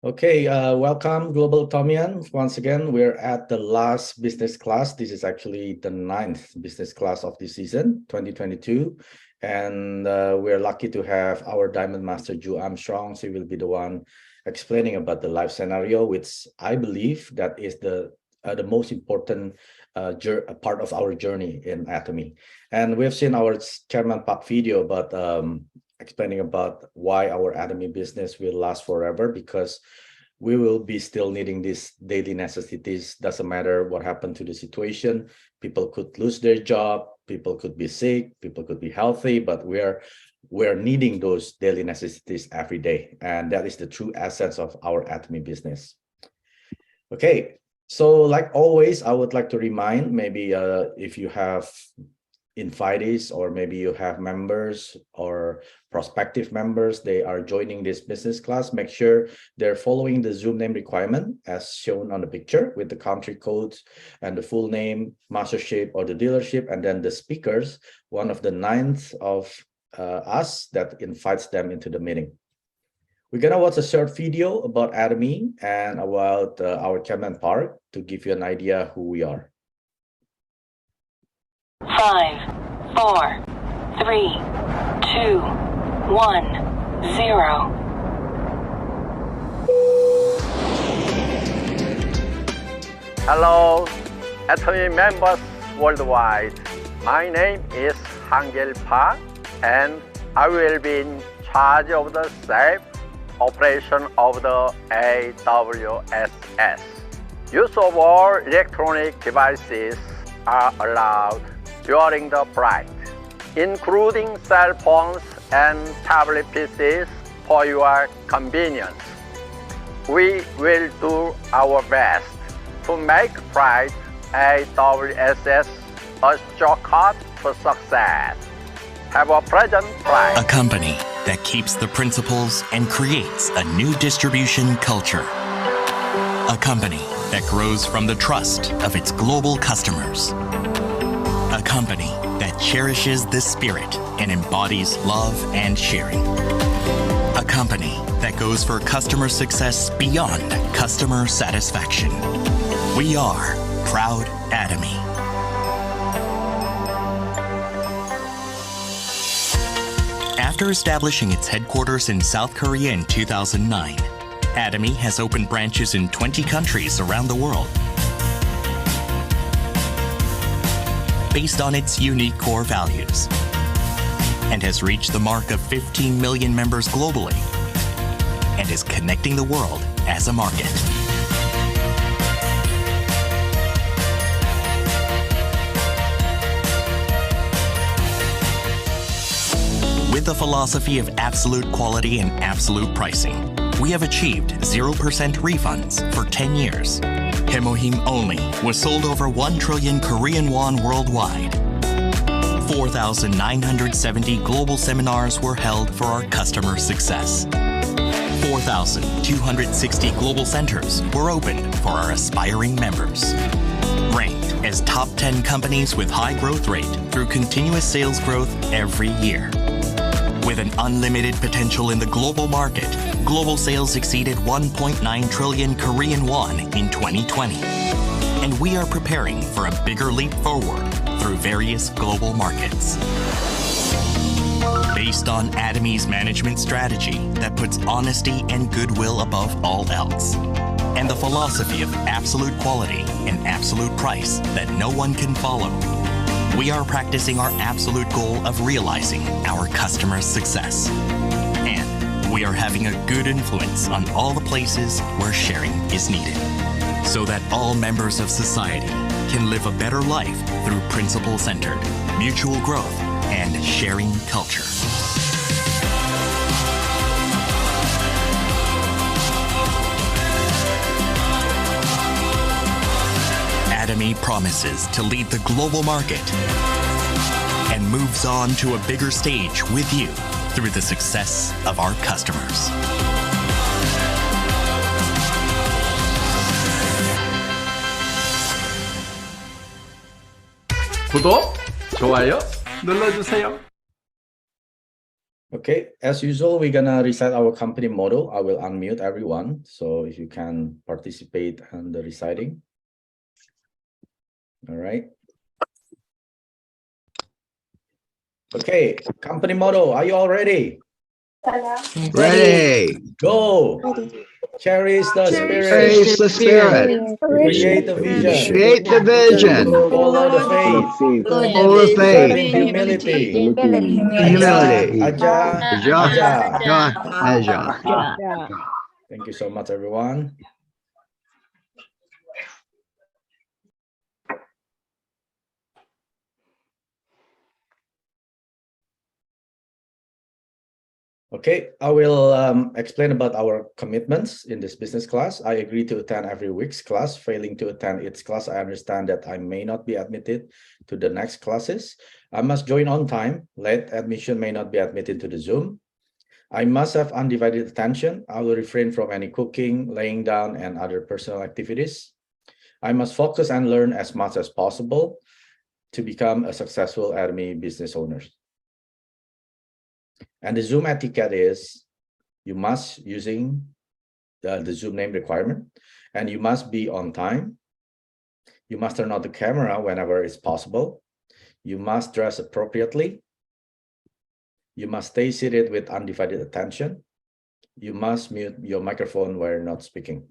Okay, welcome, Global Tomian. Once again, we're at the last business class. This is actually the 9th business class of this season, 2022. And we're lucky to have our Diamond Master, Ju Armstrong. She will be the one explaining about the life scenario, which I believe that is the most important part of our journey in Atomy. And we've seen our Chairman Pop video about explaining about why our Atomy business will last forever, because we will be still needing these daily necessities. Doesn't matter what happened to the situation. People could lose their job, people could be sick, people could be healthy, but we're needing those daily necessities every day. And that is the true essence of our Atomy business. Okay, so like always, I would like to remind, maybe if you have invitees, or maybe you have members or prospective members, they are joining this business class, make sure they're following the Zoom name requirement as shown on the picture, with the country codes and the full name, mastership or the dealership, and then the speakers, one of the 9th of us that invites them into the meeting. We're gonna watch a short video about Atomy and about our Chairman Park to give you an idea who we are. 5, 4, 3, 2, 1, 0. Hello, Atomy members worldwide. My name is Hangil Park, and I will be in charge of the safe operation of the AWSS. Use of all electronic devices are allowed during the flight, including cell phones and tablet PCs for your convenience. We will do our best to make flight AWSS a shortcut to success. Have a pleasant flight. A company that keeps the principles and creates a new distribution culture. A company that grows from the trust of its global customers. A company that cherishes the spirit and embodies love and sharing. A company that goes for customer success beyond customer satisfaction. We are Proud Atomy. After establishing its headquarters in South Korea in 2009, Atomy has opened branches in 20 countries around the world. Based on its unique core values, and has reached the mark of 15 million members globally, and is connecting the world as a market. With the philosophy of absolute quality and absolute pricing, we have achieved 0% refunds for 10 years. Hemohim only was sold over 1 trillion Korean won worldwide. 4,970 global seminars were held for our customer success. 4,260 global centers were opened for our aspiring members. Ranked as top 10 companies with high growth rate through continuous sales growth every year. With an unlimited potential in the global market, global sales exceeded 1.9 trillion Korean won in 2020. And we are preparing for a bigger leap forward through various global markets. Based on Atomy's management strategy that puts honesty and goodwill above all else, and the philosophy of absolute quality and absolute price that no one can follow, we are practicing our absolute goal of realizing our customers' success. And we are having a good influence on all the places where sharing is needed, so that all members of society can live a better life through principle-centered, mutual growth, and sharing culture. Atomy promises to lead the global market and moves on to a bigger stage with you through the success of our customers. 구독, 좋아요 눌러주세요. Okay, as usual, we're gonna recite our company motto. I will unmute everyone, so if you can participate in the reciting. All right. Okay, company motto. Are you all ready? Ready. Go. Cherish the spirit. Praise the Spirit. Create the vision. Create the vision. Follow the faith. Follow the Serve faith. in humility. Humility. Aja, Aja. Aja. Thank you so much, everyone. Okay, I will explain about our commitments in this business class. I agree to attend every week's class. Failing to attend its class, I understand that I may not be admitted to the next classes. I must join on time. Late admission may not be admitted to the Zoom. I must have undivided attention. I will refrain from any cooking, laying down, and other personal activities. I must focus and learn as much as possible to become a successful Atomy business owner. And the Zoom etiquette is you must using the Zoom name requirement, and you must be on time. You must turn on the camera whenever it's possible. You must dress appropriately. You must stay seated with undivided attention. You must mute your microphone while not speaking.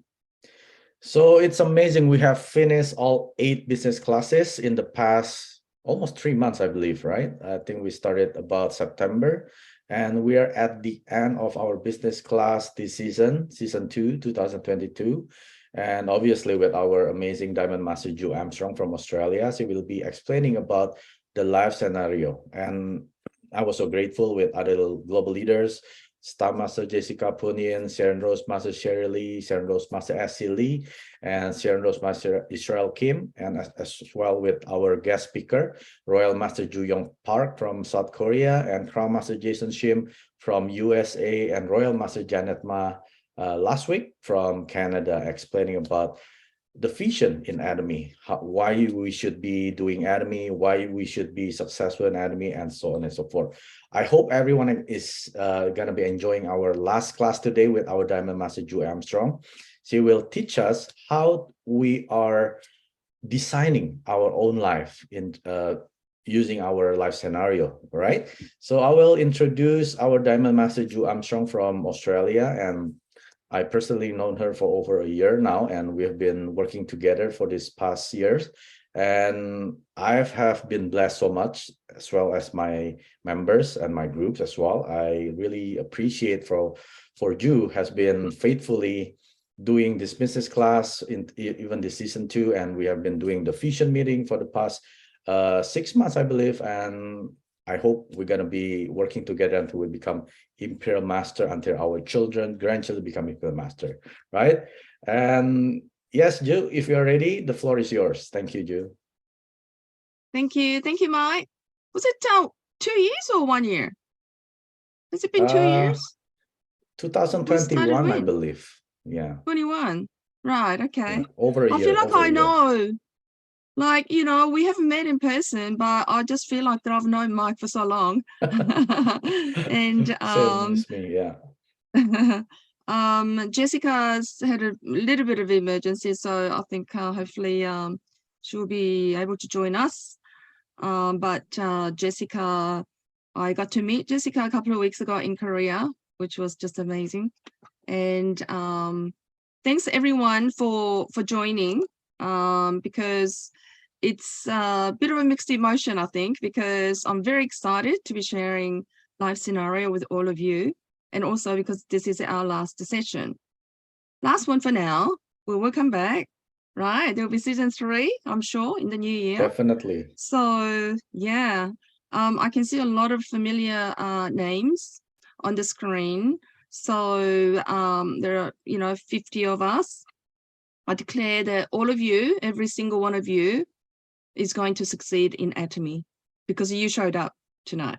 So it's amazing. We have finished all 8 business classes in the past almost 3 months, I believe, right? I think we started about September. And we are at the end of our business class this season 2, 2022. And obviously with our amazing Diamond Master Ju Armstrong from Australia, she will be explaining about the life scenario. And I was so grateful with other global leaders, Staff Master Jessica Punian, Sharon Rose Master Sherry Lee, Sharon Rose Master S.C. Lee, and Sharon Rose Master Israel Kim, and as well with our guest speaker, Royal Master Ju Yong Park from South Korea, and Crown Master Jason Shim from USA, and Royal Master Janet Ma last week from Canada, explaining about the vision in Atomy, why we should be doing Atomy, why we should be successful in Atomy, and so on and so forth. I hope everyone is going to be enjoying our last class today with our Diamond Master Ju Armstrong. She will teach us how we are designing our own life in using our life scenario, right? So I will introduce our Diamond Master Ju Armstrong from Australia, and I personally known her for over a year now, and we have been working together for these past years. And I have been blessed so much, as well as my members and my groups as well. I really appreciate for Ju has been faithfully doing this business class in even this season 2, and we have been doing the vision meeting for the past 6 months, I believe. And I hope we're going to be working together until we become Imperial Master, until our children, grandchildren become Imperial Master, right? And yes, Ju, if you're ready, the floor is yours. Thank you, Ju. Thank you, Mike. Was it 2 years or 1 year? Has it been 2 years? 2021, I believe. Yeah. 21. Right. Okay. Yeah, over a year. I feel like I know. Like, you know, we haven't met in person, but I just feel like that I've known Mike for so long. And Same as me, yeah. Jessica's had a little bit of emergency, so I think hopefully she'll be able to join us. But Jessica, I got to meet Jessica a couple of weeks ago in Korea, which was just amazing. And thanks everyone for joining, because it's a bit of a mixed emotion, I think, because I'm very excited to be sharing life scenario with all of you, and also because this is our last session. Last one for now. We will come back, right? There'll be season 3, I'm sure, in the new year. Definitely. So yeah, I can see a lot of familiar names on the screen. So there are, you know, 50 of us. I declare that all of you, every single one of you, is going to succeed in Atomy because you showed up tonight.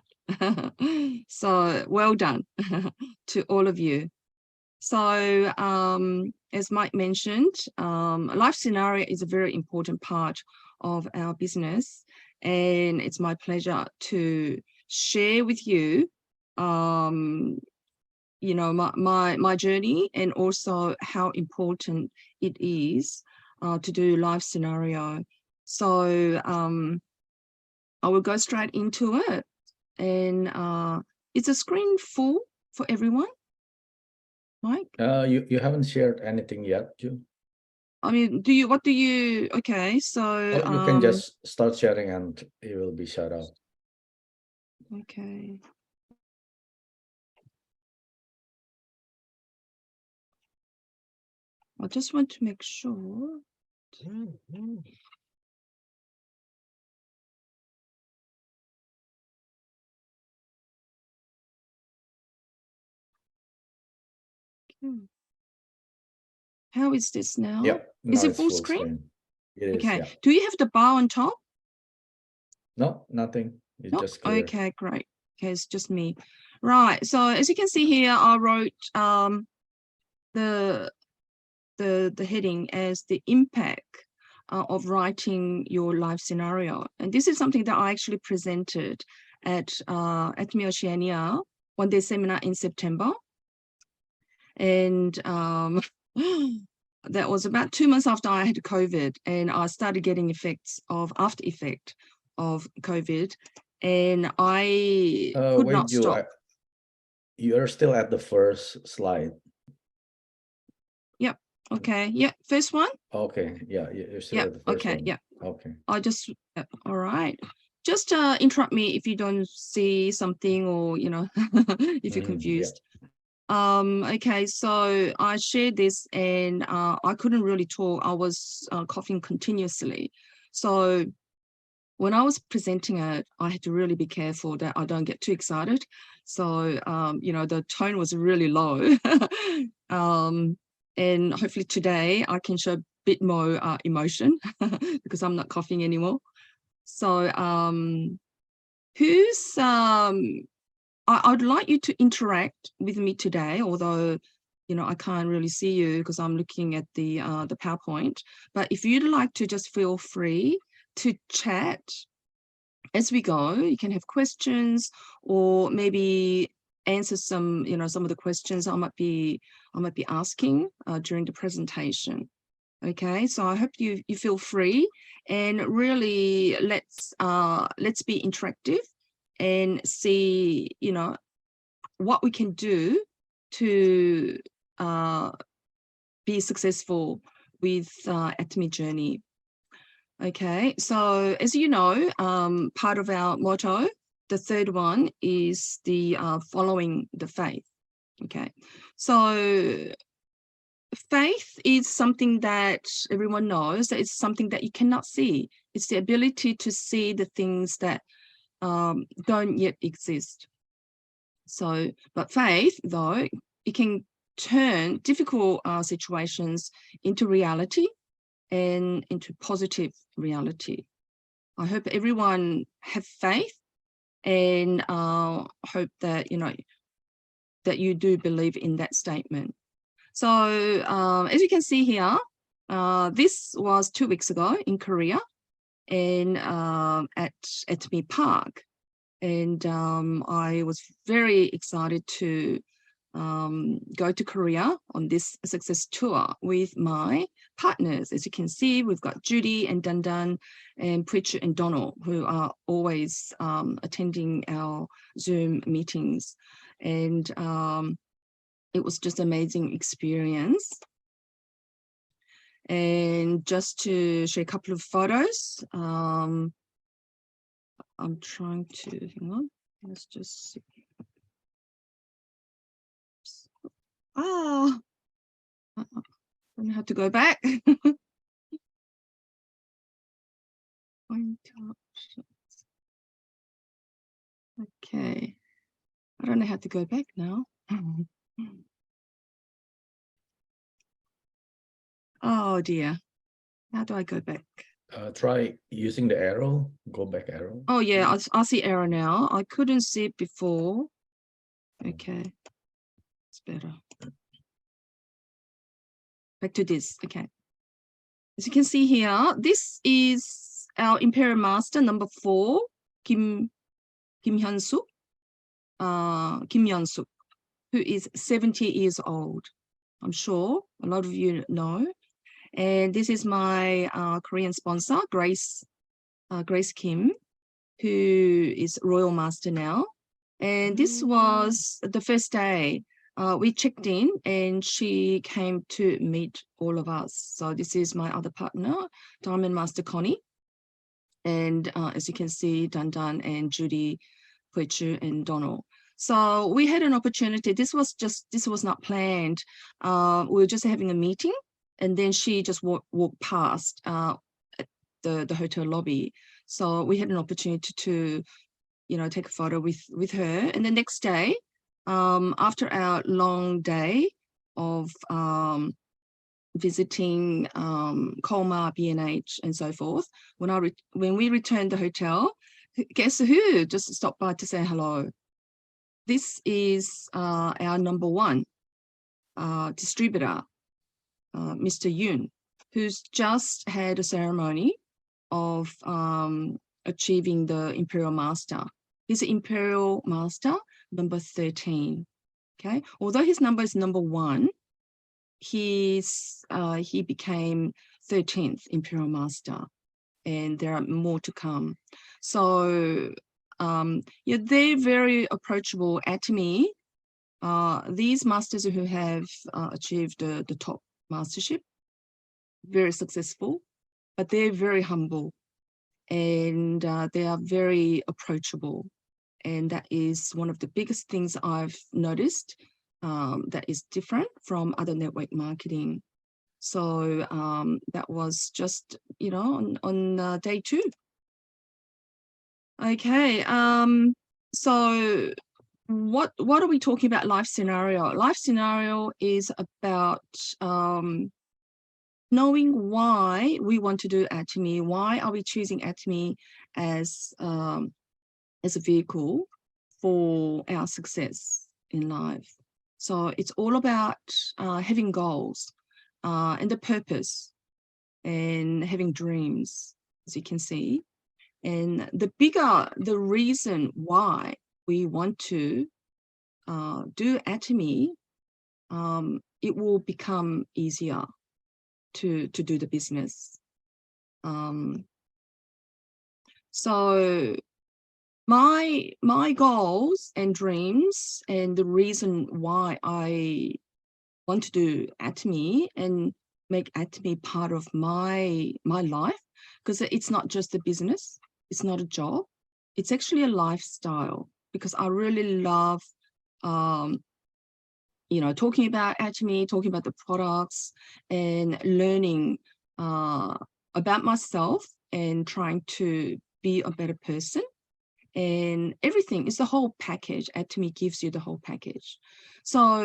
So well done to all of you. So as Mike mentioned, life scenario is a very important part of our business, and it's my pleasure to share with you you know, my journey, and also how important it is to do live scenario. So I will go straight into it, and it's a screen full for everyone, Mike? You haven't shared anything yet, Ju? I mean, okay, so Oh, you can just start sharing and it will be shut out. okay. I just want to make sure. How is this now? Yep. Is now it it's full screen? It is, Okay. yeah. Do you have the bar on top? No, nothing. It's No? just clear. Okay, great. Okay, it's just me. Right. So as you can see here, I wrote the heading as the impact of writing your life scenario. And this is something that I actually presented at Atomy Oceania one-day seminar in September. And that was about 2 months after I had COVID, and I started getting after effect of COVID, and I could wait, not stop. You're still at the first slide. Yep. Okay. Yeah. First one. Okay. Yeah. You're still at the first okay. one. Yeah. Okay. I just all right. Just interrupt me if you don't see something, or you know, if you're confused. Yeah. Okay, so I shared this, and I couldn't really talk. I was coughing continuously. So when I was presenting it, I had to really be careful that I don't get too excited. So, you know, the tone was really low. And hopefully today I can show a bit more emotion because I'm not coughing anymore. So I'd like you to interact with me today, although, you know, I can't really see you because I'm looking at the PowerPoint. But if you'd like to, just feel free to chat as we go. You can have questions, or maybe answer some, you know, some of the questions I might be asking during the presentation. Okay, so I hope you feel free, and really let's be interactive and see, you know, what we can do to be successful with Atomy journey. Okay, so as you know, part of our motto, the third one, is the following the faith. Okay, so faith is something that everyone knows, that it's something that you cannot see. It's the ability to see the things that don't yet exist. So, but faith, though, it can turn difficult situations into reality and into positive reality. I hope everyone have faith, and hope that, you know, that you do believe in that statement. So as you can see here, this was 2 weeks ago in Korea, and at Atomy Park. And I was very excited to go to Korea on this success tour with my partners. As you can see, we've got Judy and Dandan and Pritchard and Donald, who are always attending our Zoom meetings. And it was just an amazing experience. And just to share a couple of photos, I'm trying to, hang on, let's just see. Oh, I don't have to go back. Okay, I don't know how to go back now. Oh dear, how do I go back? Try using the arrow, go back arrow. Oh yeah, I see arrow now. I couldn't see it before. Okay, it's better. Back to this, okay. As you can see here, this is our Imperial Master number 4, Kim Hyun-suk. Kim Yeon-suk, who is 70 years old. I'm sure a lot of you know. And this is my Korean sponsor, Grace Kim, who is Royal Master now. And this was the first day we checked in, and she came to meet all of us. So this is my other partner, Diamond Master Connie. And as you can see, Dan and Judy, Puechu and Donald. So we had an opportunity. This was not planned. We were just having a meeting, and then she just walked past at the hotel lobby. So we had an opportunity to, take a photo with her. And the next day, after our long day of visiting Colmar, B&H, and so forth, when we returned the hotel, guess who just stopped by to say hello? This is our number one distributor, Mr. Yoon, who's just had a ceremony of achieving the Imperial Master. He's an Imperial Master number 13. Okay, although his number is number 1, he became 13th Imperial Master, and there are more to come. So yeah, they're very approachable. Atomy, these masters who have achieved the top mastership, very successful, but they're very humble, and they are very approachable. And that is one of the biggest things I've noticed that is different from other network marketing. So that was just, on day 2. Okay, so what are we talking about? Life scenario. Life scenario is about knowing why we want to do Atomy. Why are we choosing Atomy as a vehicle for our success in life? So it's all about having goals and the purpose, and having dreams, as you can see. And the reason why we want to do Atomy, it will become easier to do the business. So my goals and dreams, and the reason why I want to do Atomy and make Atomy part of my life, because it's not just a business, it's not a job, it's actually a lifestyle, because I really love talking about Atomy, talking about the products, and learning about myself, and trying to be a better person. And everything is the whole package. Atomy gives you the whole package. So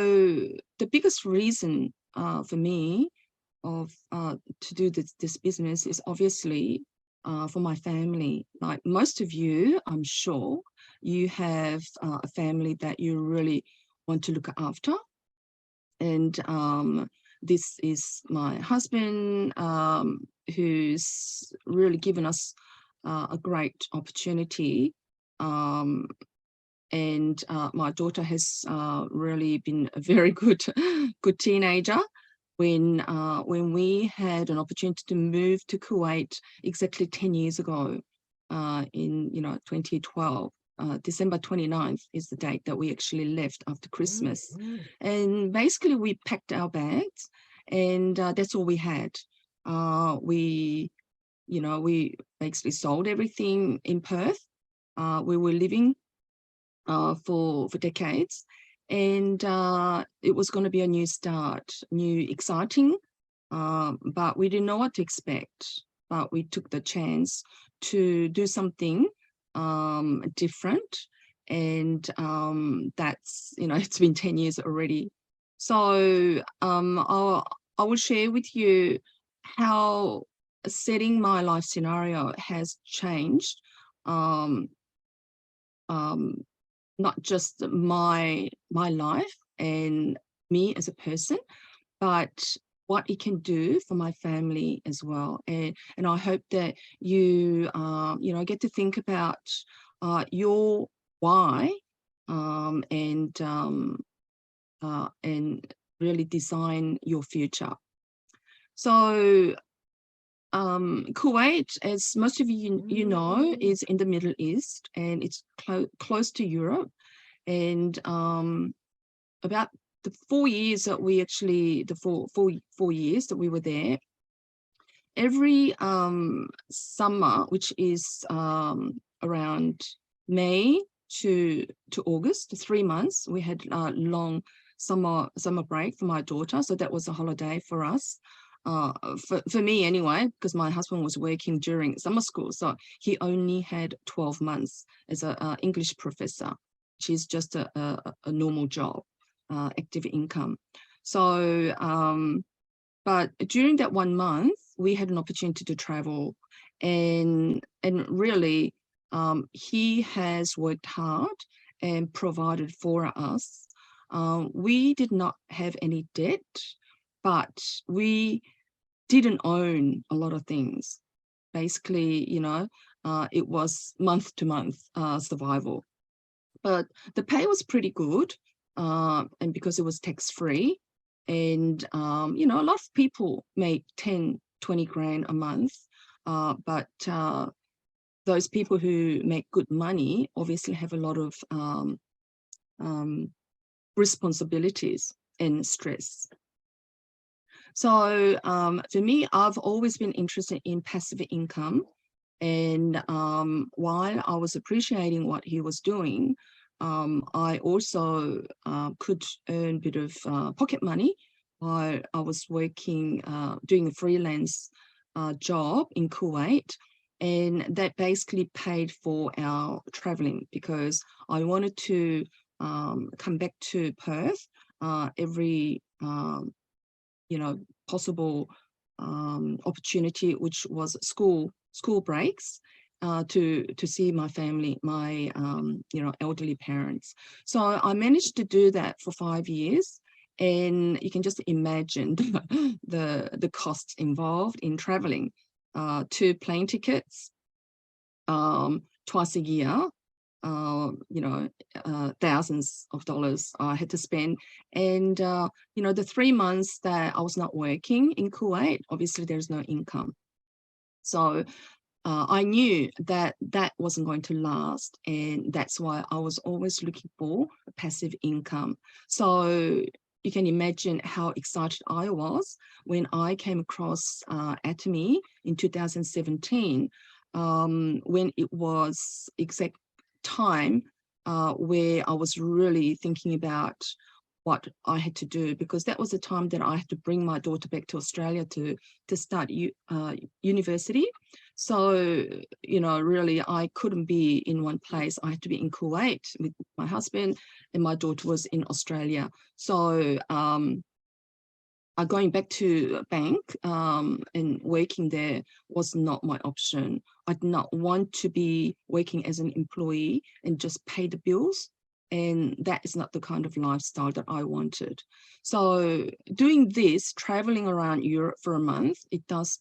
the biggest reason for me to do this business is obviously for my family. Like most of you, I'm sure you have a family that you really want to look after. And this is my husband, who's really given us a great opportunity. And my daughter has really been a very good teenager. When we had an opportunity to move to Kuwait exactly 10 years ago, in 2012, December 29th is the date that we actually left after Christmas. And basically we packed our bags, and that's all we had. We basically sold everything in Perth. We were living for decades, and it was going to be a new start, new exciting, but we didn't know what to expect. But we took the chance to do something different, and that's it's been 10 years already. So I will share with you how setting my life scenario has changed. Not just my life and me as a person, but what it can do for my family as well. And I hope that you get to think about your why and really design your future. So Kuwait, as most of you know, is in the Middle East, and it's close to Europe. And about the 4 years that we actually, the four years that we were there, every summer, which is around May to August, 3 months, we had a long summer break for my daughter. So that was a holiday for us. For me anyway, because my husband was working during summer school. So he only had 12 months as an English professor, which is just a normal job, active income. So, but during that 1 month, we had an opportunity to travel, and really, he has worked hard and provided for us. We did not have any debt, but we didn't own a lot of things. Basically, you know, it was month to month survival. But the pay was pretty good, and because it was tax-free, and you know, a lot of people make 10, 20 grand a month, but those people who make good money obviously have a lot of responsibilities and stress. So for me, I've always been interested in passive income. And while I was appreciating what he was doing, I also could earn a bit of pocket money while I was working, doing a freelance job in Kuwait. And that basically paid for our traveling, because I wanted to come back to Perth every you know, possible opportunity, which was school breaks, to see my family, my you know, elderly parents. So I managed to do that for 5 years, and you can just imagine the costs involved in traveling. 2 plane tickets twice a year. You know, thousands of dollars I had to spend. And, you know, the 3 months that I was not working in Kuwait, obviously there's no income. So I knew that that wasn't going to last. And that's why I was always looking for a passive income. So you can imagine how excited I was when I came across Atomy in 2017, when it was exact time where I was really thinking about what I had to do, because that was the time that I had to bring my daughter back to Australia to start university. So, you know, really I couldn't be in one place. I had to be in Kuwait with my husband, and my daughter was in Australia. So going back to a bank and working there was not my option. I did not want to be working as an employee and just pay the bills. And that is not the kind of lifestyle that I wanted. So doing this, traveling around Europe for a month, it does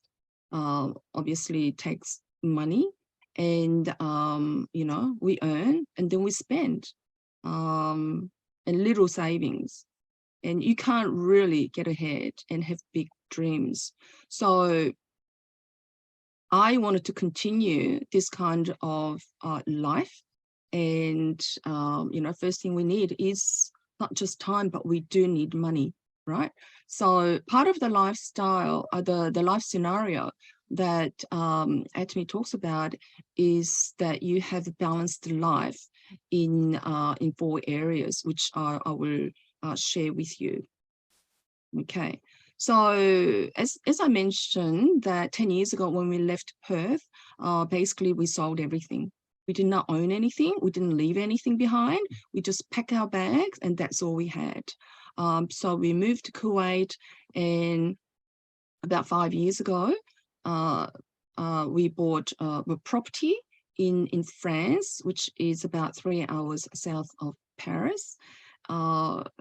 obviously takes money. And, you know, we earn and then we spend, and little savings. And you can't really get ahead and have big dreams. So I wanted to continue this kind of life. And, you know, first thing we need is not just time, but we do need money, right? So part of the lifestyle, the life scenario that Atomy talks about is that you have a balanced life in 4 areas, which I will share with you. Okay, so as I mentioned, that 10 years ago when we left Perth, basically we sold everything. We did not own anything. We didn't leave anything behind. We just packed our bags and that's all we had. So we moved to Kuwait, and about 5 years ago, we bought a property in France, which is about 3 hours south of Paris.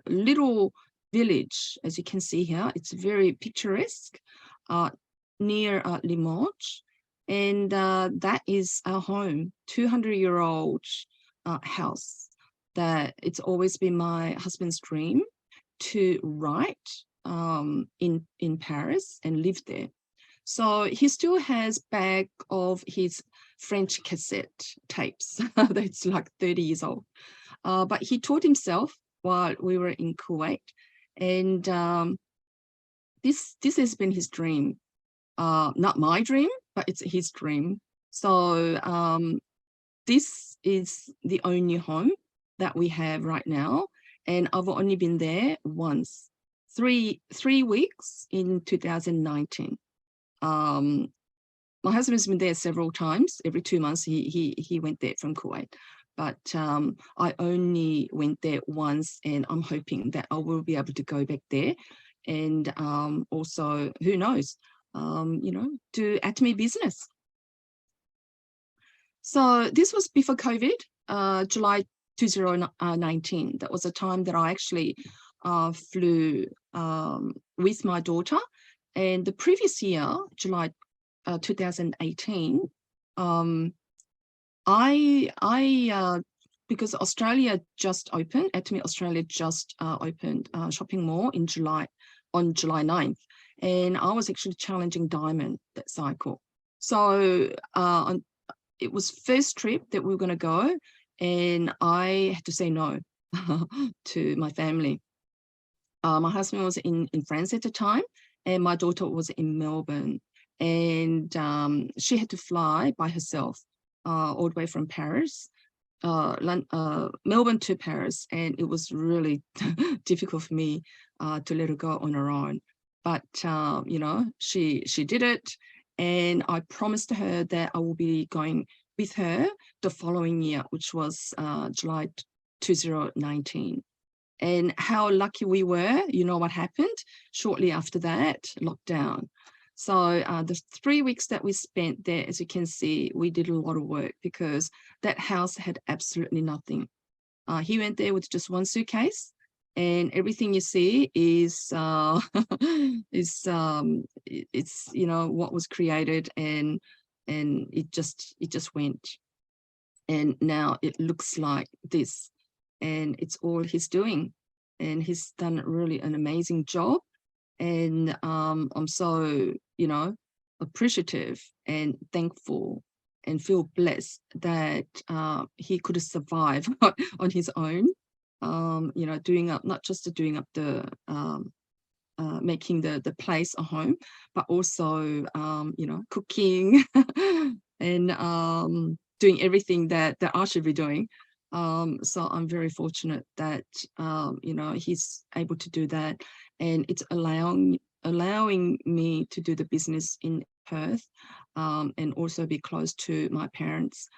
Little village, as you can see here. It's very picturesque, near Limoges, and that is our home, 200-year-old house. that it's always been my husband's dream to write in Paris and live there. So he still has bag of his French cassette tapes that's like 30 years old. But he taught himself while we were in Kuwait. And this has been his dream. Not my dream, but it's his dream. So this is the only home that we have right now. And I've only been there once, three weeks in 2019. My husband's been there several times. Every 2 months he went there from Kuwait. But I only went there once, and I'm hoping that I will be able to go back there. And also, who knows, do Atomy business. So this was before COVID, July 2019. That was a time that I actually flew with my daughter. And the previous year, July 2018, because Australia just opened, Atomy Australia just opened shopping mall on July 9th. And I was actually challenging Diamond that cycle. So it was first trip that we were going to go, and I had to say no to my family. My husband was in France at the time, and my daughter was in Melbourne, and she had to fly by herself all the way from Paris, Melbourne to Paris, and it was really difficult for me to let her go on her own. But she did it, and I promised her that I will be going with her the following year, which was July 2019. And how lucky we were, you know what happened shortly after that, lockdown. So the 3 weeks that we spent there, as you can see, we did a lot of work because that house had absolutely nothing. He went there with just one suitcase, and everything you see is it's what was created, and it just went. And now it looks like this, and it's all he's doing, and he's done really an amazing job. And I'm so appreciative and thankful and feel blessed that he could survive on his own, doing up, not just doing up the making the place a home, but also cooking and doing everything that I should be doing. So I'm very fortunate that he's able to do that, and it's allowing me to do the business in Perth, and also be close to my parents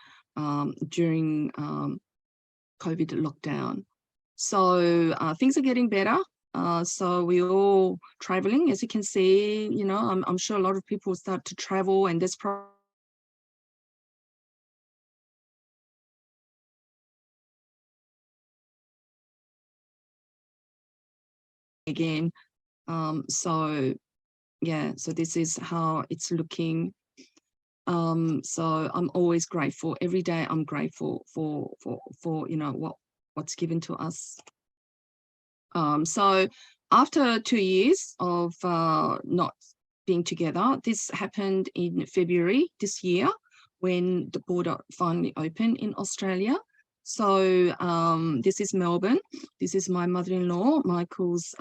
during COVID lockdown. So things are getting better. So we're all traveling, as you can see. I'm sure a lot of people start to travel, and there's probably again. So this is how it's looking. So I'm always grateful. Every day I'm grateful for what's given to us. So after 2 years of not being together, this happened in February this year when the border finally opened in Australia. So this is Melbourne. This is my mother-in-law. Michael's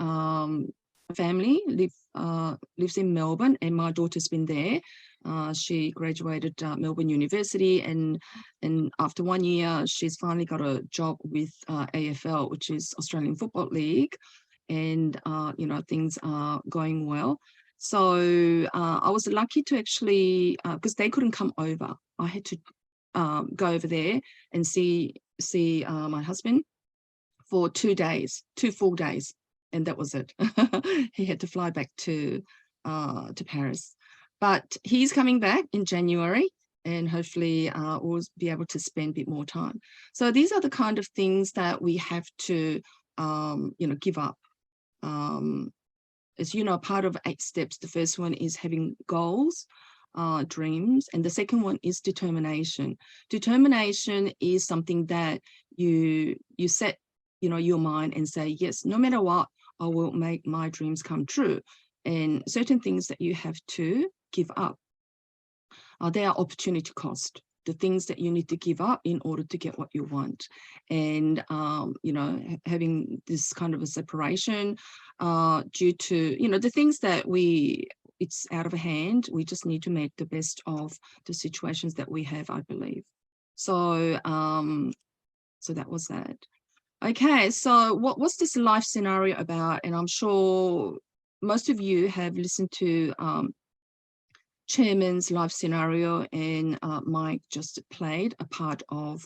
family lives in Melbourne, and my daughter's been there. She graduated Melbourne University, and after 1 year, she's finally got a job with AFL, which is Australian Football League, and things are going well. So I was lucky to actually, because they couldn't come over, I had to go over there and see my husband for 2 days, 2 full days, and that was it. He had to fly back to Paris, but he's coming back in January, and hopefully we'll be able to spend a bit more time. So these are the kind of things that we have to give up. As you know, part of 8 steps, the first one is having goals. dreams. And the second one is determination. Determination is something that you set, your mind and say, yes, no matter what, I will make my dreams come true. And certain things that you have to give up. They are opportunity cost, the things that you need to give up in order to get what you want. And, having this kind of a separation due to, the things that it's out of hand. We just need to make the best of the situations that we have, I believe. So, so that was that. Okay, so what was this life scenario about? And I'm sure most of you have listened to Chairman's life scenario, and Mike just played a part of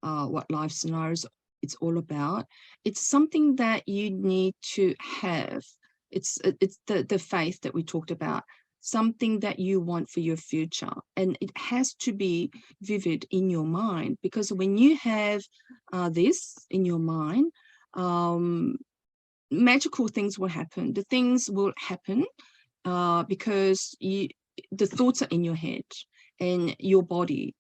what life scenarios it's all about. It's something that you need to have. It's the faith that we talked about, something that you want for your future. And it has to be vivid in your mind, because when you have this in your mind, magical things will happen. The things will happen because the thoughts are in your head, and your body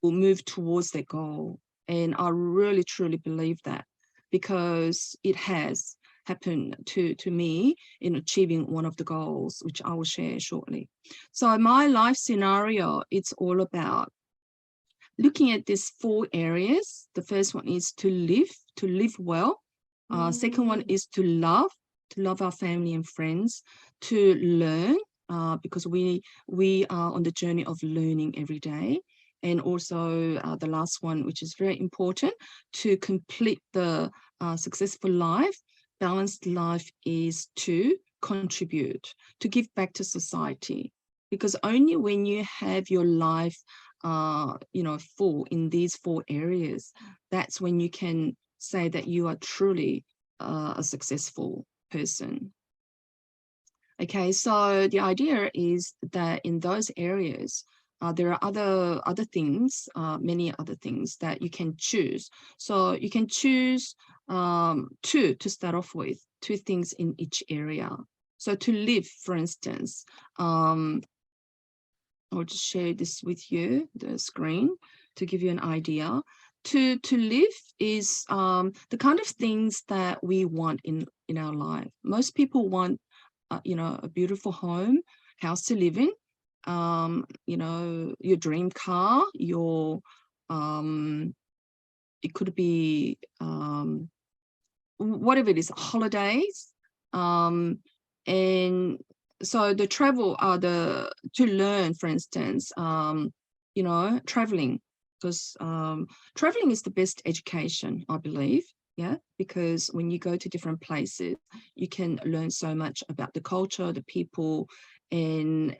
will move towards that goal. And I really, truly believe that, because it has happened to me in achieving one of the goals, which I will share shortly. So my life scenario, it's all about looking at these 4 areas. The first one is to live well. Second one is to love our family and friends, to learn, because we are on the journey of learning every day. And also the last one, which is very important, to complete the successful life. Balanced life is to contribute, to give back to society, because only when you have your life, full in these 4 areas, that's when you can say that you are truly a successful person. Okay, so the idea is that in those areas, there are other things, many other things that you can choose. So you can choose 2 to start off with, 2 things in each area. So to live, for instance, I'll just share this with you, the screen, to give you an idea. To live is the kind of things that we want in our life. Most people want, a beautiful home, house to live in, your dream car, it could be whatever it is, holidays, and so the travel, to learn, for instance, traveling, because traveling is the best education, I believe. Yeah, because when you go to different places, you can learn so much about the culture, the people, and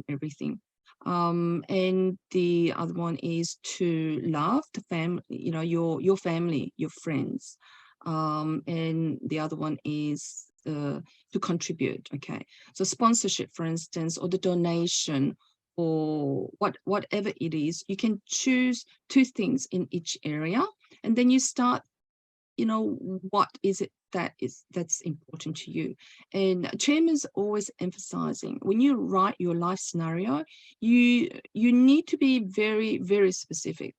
everything. And the other one is to love the family, your family, your friends. And the other one is to contribute. Okay, so sponsorship, for instance, or the donation, or whatever it is, you can choose 2 things in each area, and then you start, what is it that's important to you. And Chairman's always emphasizing, when you write your life scenario, you need to be very, very specific.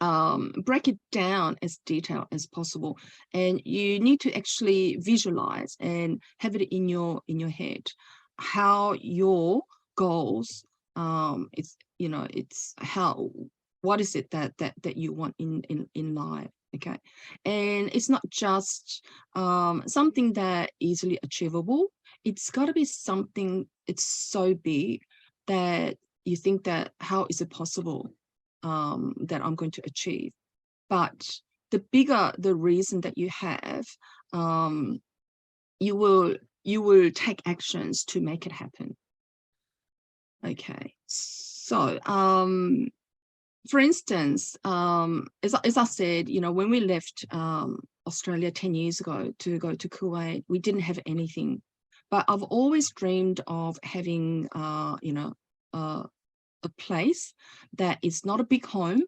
Break it down as detailed as possible, and you need to actually visualize and have it in your head how your goals, what is it that you want in life. Okay, and it's not just something that easily achievable. It's got to be something, it's so big that you think that, how is it possible that I'm going to achieve? But the bigger the reason that you have, you will take actions to make it happen. Okay, so for instance, as I said, when we left Australia 10 years ago to go to Kuwait, we didn't have anything. But I've always dreamed of having, a place that is not a big home,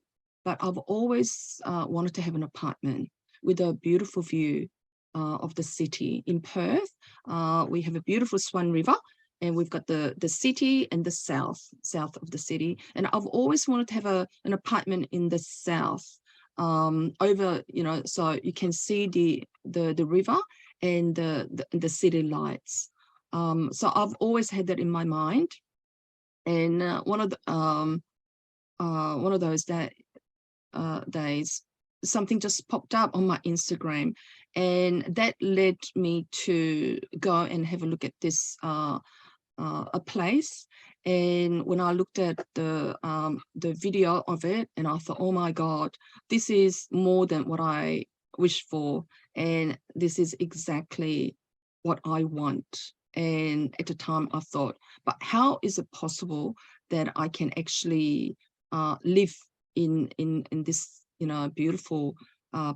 but I've always wanted to have an apartment with a beautiful view of the city. In Perth, we have a beautiful Swan River, and we've got the city and the south of the city. And I've always wanted to have an apartment in the south, over, so you can see the river and the city lights. So I've always had that in my mind. And one of those days, something just popped up on my Instagram, and that led me to go and have a look at this a place. And when I looked at the video of it, and I thought, oh my God, this is more than what I wished for, and this is exactly what I want. And at the time I thought, but how is it possible that I can actually live in this, beautiful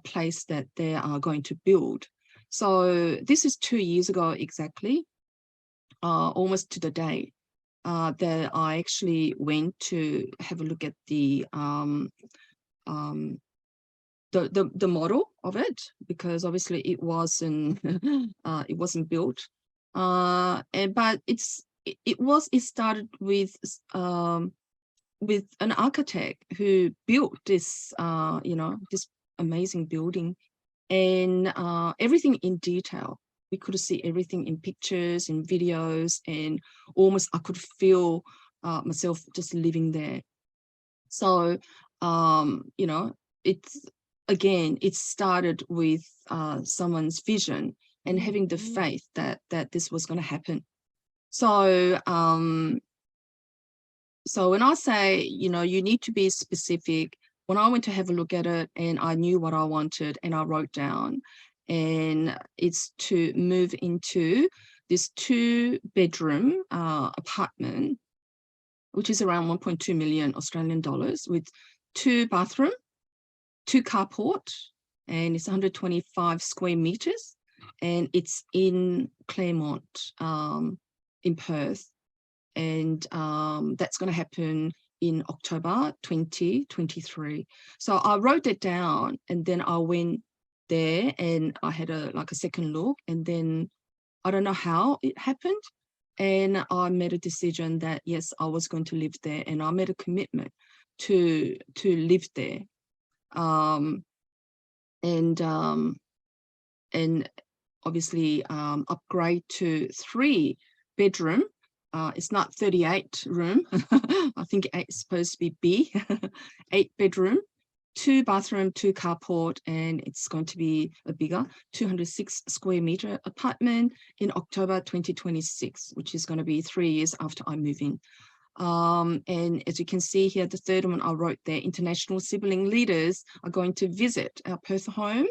place that they are going to build? So this is 2 years ago exactly, almost to the day, that I actually went to have a look at the model of it, because obviously it wasn't built. But it started with an architect who built this, this amazing building, and everything in detail. We could see everything in pictures, in videos, and almost I could feel myself just living there. So, it started with someone's vision and having the faith that this was going to happen. So, so when I say, you need to be specific, when I went to have a look at it and I knew what I wanted and I wrote down, and it's to move into this 2-bedroom apartment, which is around 1.2 million Australian dollars, with 2 bathrooms, 2 carport, and it's 125 square meters, and it's in Claremont, in Perth, and that's going to happen in October 2023. So I wrote it down, and then I went there and I had a second look, and then I don't know how it happened, and I made a decision that yes, I was going to live there, and I made a commitment to live there, and obviously upgrade to 3-bedroom. It's not 38 room. I think it's supposed to be B. 8-bedroom, 2 bathroom, 2 carport, and it's going to be a bigger 206 square meter apartment in October 2026, which is going to be 3 years after I move in. And as you can see here, the third one I wrote there, international sibling leaders are going to visit our Perth home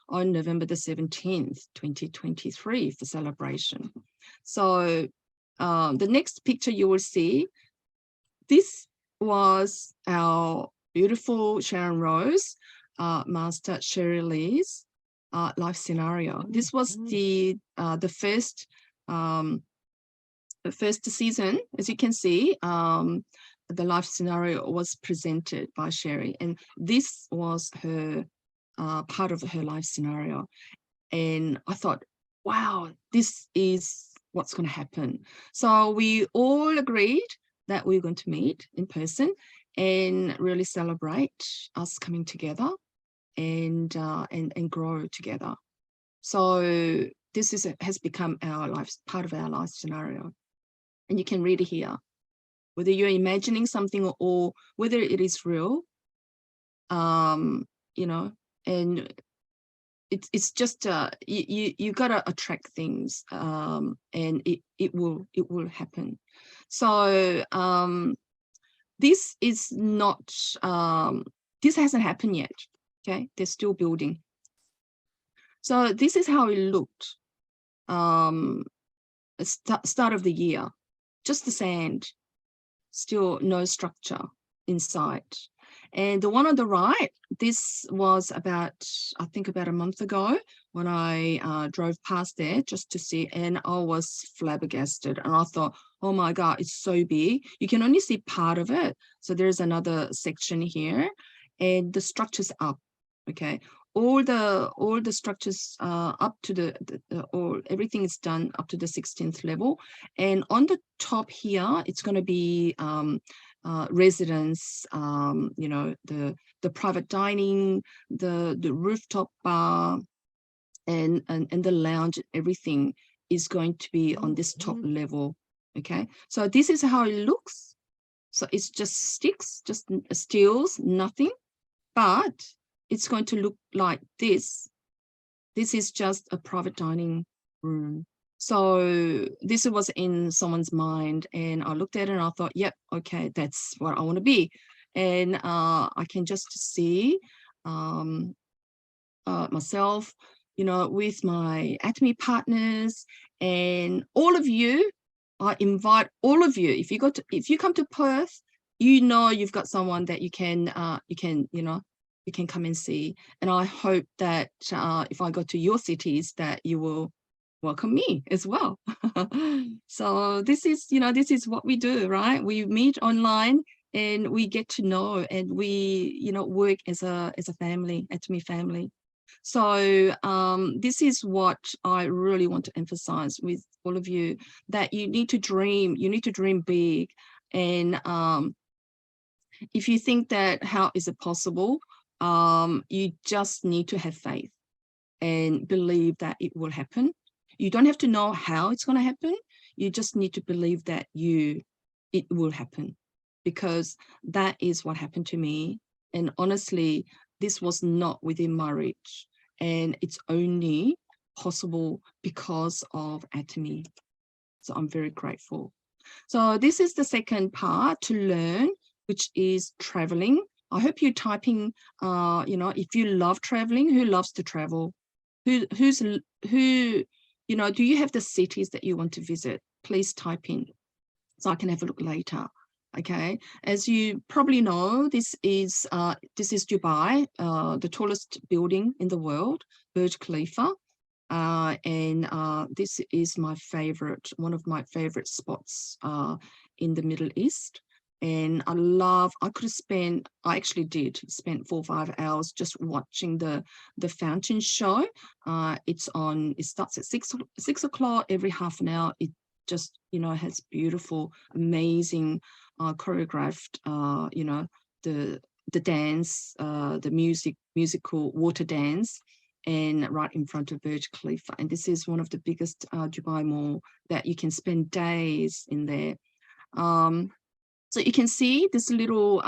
on November the 17th, 2023 for celebration. So the next picture you will see, this was our beautiful Sharon Rose, Master Sherry Lee's life scenario. This was the first season. As you can see, the life scenario was presented by Sherry, and this was her part of her life scenario. And I thought, wow, this is what's going to happen. So we all agreed that we were going to meet in person and really celebrate us coming together and grow together. So this has become part of our life scenario. And you can read it here, whether you're imagining something or whether it is real, and it's just you gotta attract things, and it will happen. So this is not this hasn't happened yet. Okay, they're still building. So this is how it looked. Start of the year, just the sand, still no structure inside. And the one on the right, this was I think about a month ago when I drove past there just to see, and I was flabbergasted. And I thought, oh my God, it's so big. You can only see part of it. So there's another section here, and the structure's up. Okay, all the structures up to or everything is done up to the 16th level. And on the top here, it's going to be residence, you know, the private dining, the rooftop bar, and the lounge. Everything is going to be on this top level. Okay, so this is how it looks. So it's just sticks, just steels, nothing, but it's going to look like this. This is just a private dining room. So this was in someone's mind, and I looked at it and I thought, yep, okay, that's what I want to be. And I can just see myself, you know, with my Atomy partners and all of you. I invite all of you. If you come to Perth, you know you've got someone that you can come and see. And I hope that if I go to your cities, that you will welcome me as well. So this is what we do, right? We meet online and we get to know, and we, you know, work as a family, Atomy family. So this is what I really want to emphasize with all of you, that you need to dream big. And if you think that how is it possible, you just need to have faith and believe that it will happen. You don't have to know how it's going to happen. You just need to believe that it will happen, because that is what happened to me. And honestly, this was not within my reach, and it's only possible because of Atomy. So I'm very grateful. So this is the second part to learn, which is traveling. I hope you're typing, you know, if you love traveling, who loves to travel? Who, you know, do you have the cities that you want to visit? Please type in so I can have a look later. Okay, as you probably know, this is Dubai, the tallest building in the world, Burj Khalifa, and this is one of my favorite spots in the Middle East. And I actually did spend 4 or 5 hours just watching the fountain show. It starts at 6 o'clock every half an hour. It just, you know, has beautiful, amazing choreographed, you know, the dance, the musical water dance, and right in front of Burj Khalifa. And this is one of the biggest Dubai mall that you can spend days in there. So you can see this little,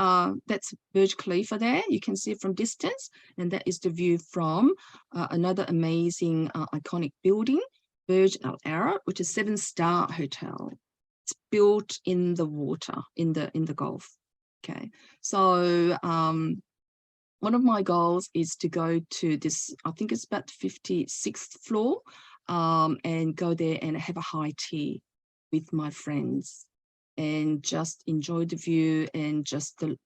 that's Burj Khalifa there. You can see it from distance, and that is the view from another amazing iconic building, Burj Al Arab, which is 7-star hotel. It's built in the water, in the Gulf. Okay, so one of my goals is to go to this, I think it's about 56th floor, and go there and have a high tea with my friends and just enjoy the view and just the,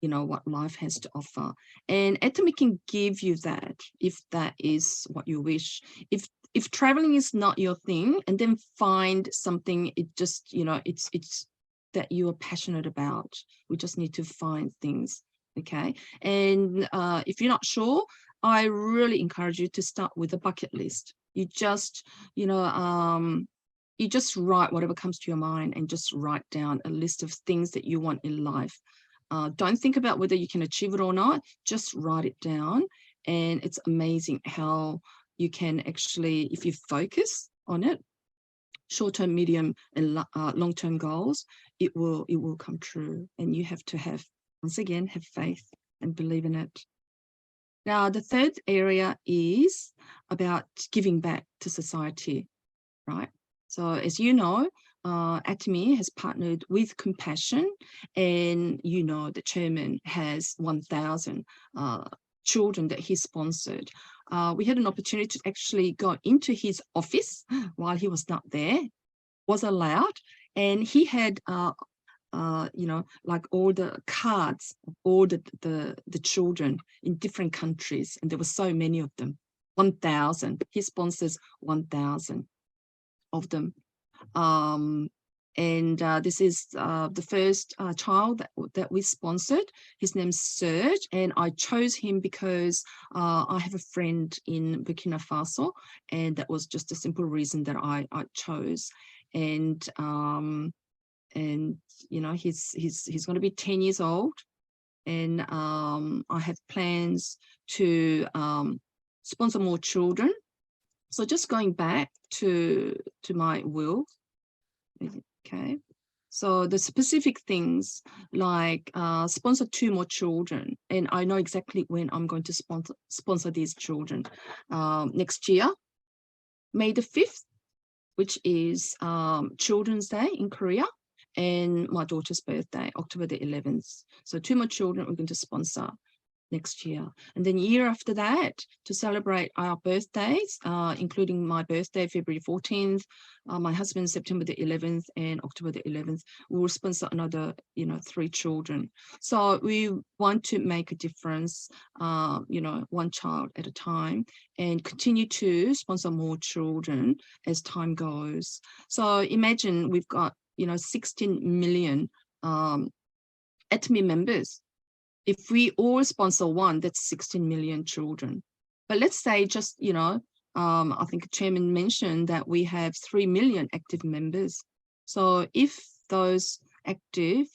you know, what life has to offer. And Atomy can give you that if that is what you wish. If traveling is not your thing, and then find something, it just, you know, it's that you are passionate about. We just need to find things, okay? And if you're not sure, I really encourage you to start with a bucket list. You just, you know, you just write whatever comes to your mind, and just write down a list of things that you want in life. Don't think about whether you can achieve it or not, just write it down. And it's amazing how you can actually, if you focus on it, short-term, medium, and long-term goals, it will come true. And you have to have, once again, have faith and believe in it. Now, the third area is about giving back to society, right? So as you know, Atomy has partnered with Compassion, and you know the chairman has 1,000 children that he sponsored. We had an opportunity to actually go into his office while he was not there, was allowed, and he had you know, like all the cards of all the children in different countries, and there were so many of them. 1,000. He sponsors 1,000 of them. And this is the first child that we sponsored. His name's Serge, and I chose him because I have a friend in Burkina Faso, and that was just a simple reason that I chose. And you know, he's going to be 10 years old, and I have plans to sponsor more children. So just going back to my will. Okay, so the specific things like sponsor 2 more children, and I know exactly when I'm going to sponsor these children. Next year, May the 5th, which is Children's Day in Korea, and my daughter's birthday, October the 11th. So 2 more children we're going to sponsor next year. And then year after that, to celebrate our birthdays, including my birthday, February 14th, my husband's September the 11th, and October the 11th, we will sponsor another, you know, 3 children. So we want to make a difference, you know, 1 child at a time, and continue to sponsor more children as time goes. So imagine we've got, you know, 16 million Atomy members. If we all sponsor 1, that's 16 million children. But let's say just, you know, I think the chairman mentioned that we have 3 million active members. So if those active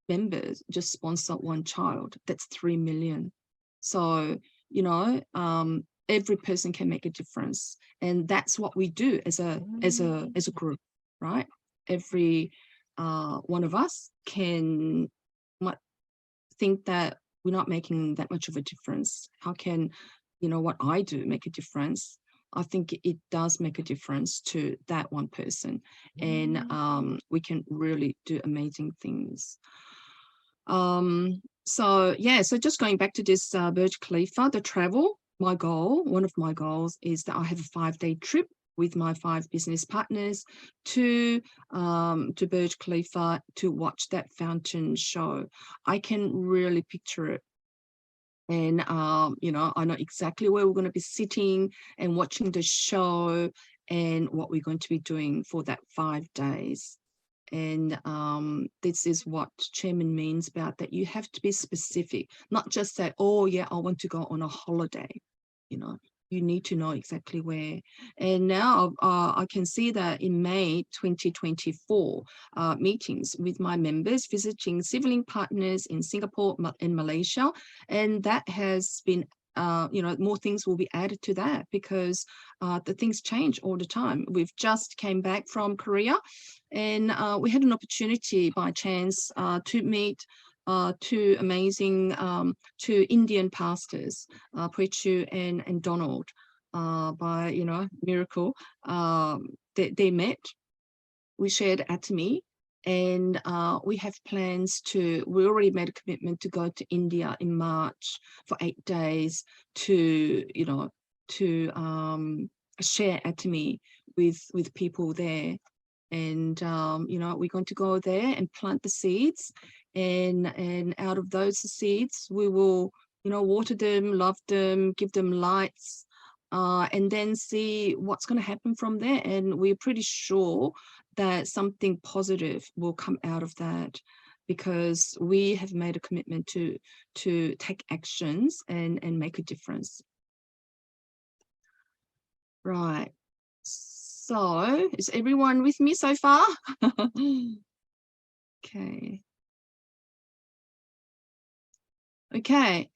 members just sponsor 1 child, that's 3 million. So, you know, every person can make a difference. And that's what we do as a group, right? Every one of us can think that we're not making that much of a difference. How can, you know, what I do make a difference? I think it does make a difference to that one person, and we can really do amazing things. So yeah, so just going back to this Burj Khalifa, the travel, my goal, one of my goals is that I have a 5-day trip with my 5 business partners to Burj Khalifa to watch that fountain show. I can really picture it. And, you know, I know exactly where we're going to be sitting and watching the show and what we're going to be doing for that 5 days. And this is what Chairman means about that. You have to be specific, not just say, oh, yeah, I want to go on a holiday, you know. You need to know exactly where. And now I can see that in May 2024, meetings with my members visiting civiling partners in Singapore and Malaysia. And that has been, you know, more things will be added to that because the things change all the time. We've just came back from Korea, and we had an opportunity by chance to meet 2 amazing 2 Indian pastors, Prechu and Donald. By, you know, miracle, they met. We shared Atomy, and we have plans to. We already made a commitment to go to India in March for 8 days to, you know, to share Atomy with people there. And you know, we're going to go there and plant the seeds, and out of those seeds we will, you know, water them, love them, give them lights, and then see what's going to happen from there. And we're pretty sure that something positive will come out of that, because we have made a commitment to take actions and make a difference. Right. So is everyone with me so far? Okay. Okay.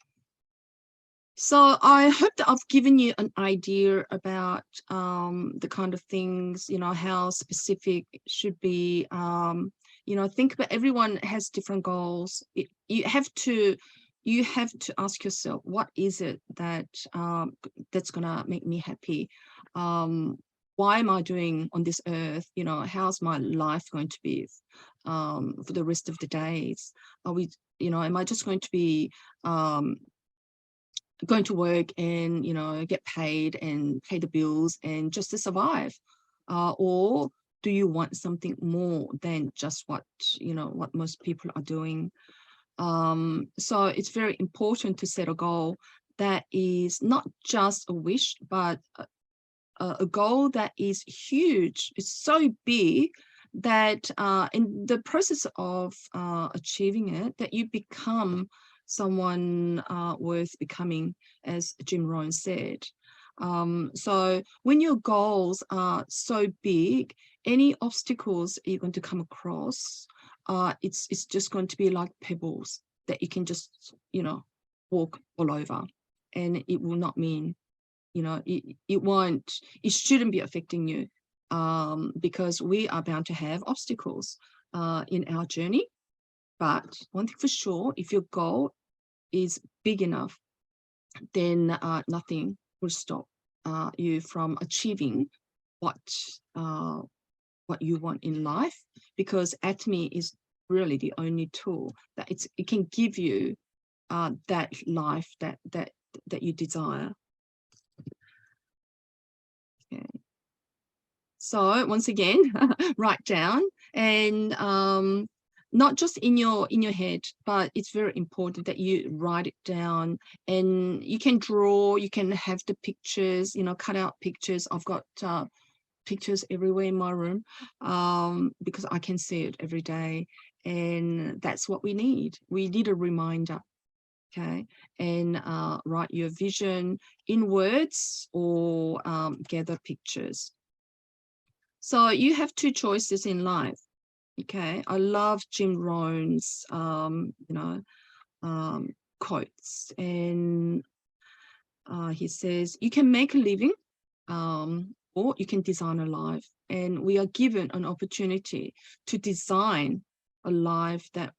So I hope that I've given you an idea about the kind of things, you know, how specific it should be. You know, think about, everyone has different goals. You have to ask yourself, what is it that that's gonna make me happy? Why am I doing on this earth? You know, how's my life going to be for the rest of the days? Are we, you know, am I just going to be going to work and, you know, get paid and pay the bills and just to survive? Or do you want something more than just what, you know, what most people are doing? So it's very important to set a goal that is not just a wish, but a goal that is huge. It's so big that in the process of achieving it, that you become someone worth becoming, as Jim Rohn said. So when your goals are so big, any obstacles you're going to come across, it's just going to be like pebbles that you can just, you know, walk all over, and it will not mean, you know, it shouldn't be affecting you, because we are bound to have obstacles in our journey. But one thing for sure, if your goal is big enough, then nothing will stop you from achieving what you want in life, because Atomy is really the only tool that it can give you that life that you desire. Okay. So once again, write down, and not just in your head, but it's very important that you write it down. And you can draw, you can have the pictures, you know, cut out pictures. I've got pictures everywhere in my room, because I can see it every day, and that's what we need. We need a reminder. Okay, and write your vision in words or gather pictures. So you have two choices in life. Okay, I love Jim Rohn's quotes, and he says you can make a living or you can design a life, and we are given an opportunity to design a life that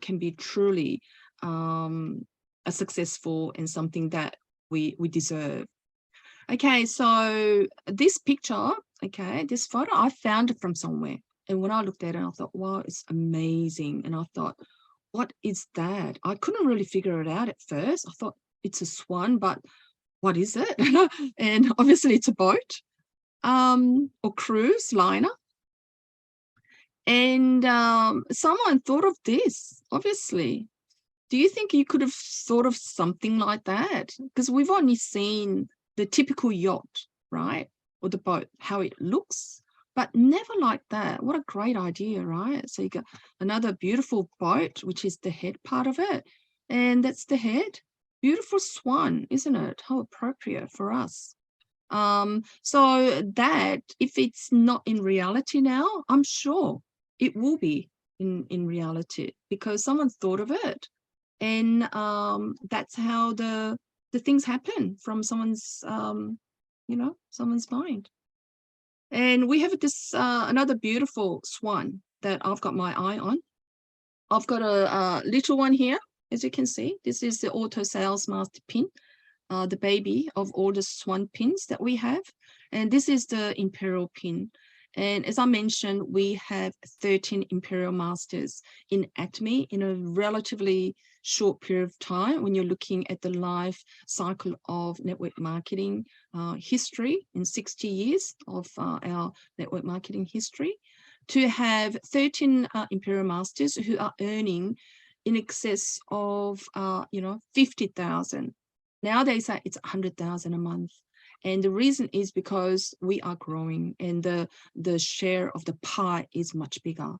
can be truly a successful and something that we deserve. Okay, so this picture, okay, this photo, I found it from somewhere. And when I looked at it, I thought, wow, it's amazing. And I thought, what is that? I couldn't really figure it out at first. I thought it's a swan, but what is it? And obviously it's a boat or cruise liner. And someone thought of this, obviously. Do you think you could have thought of something like that? Because we've only seen the typical yacht, right? Or the boat, how it looks, but never like that. What a great idea, right? So you got another beautiful boat, which is the head part of it. And that's the head. Beautiful swan, isn't it? How appropriate for us. So that, if it's not in reality now, I'm sure it will be in reality, because someone thought of it. And that's how the things happen from someone's, someone's mind. And we have this another beautiful swan that I've got my eye on. I've got a little one here, as you can see. This is the Auto Sales Master pin, the baby of all the swan pins that we have. And this is the Imperial pin. And as I mentioned, we have 13 Imperial Masters in Atomy in a relatively short period of time. When you're looking at the life cycle of network marketing history in 60 years of our network marketing history, to have 13 Imperial Masters who are earning in excess of 50,000. Now they say it's 100,000 a month. And the reason is because we are growing, and the share of the pie is much bigger.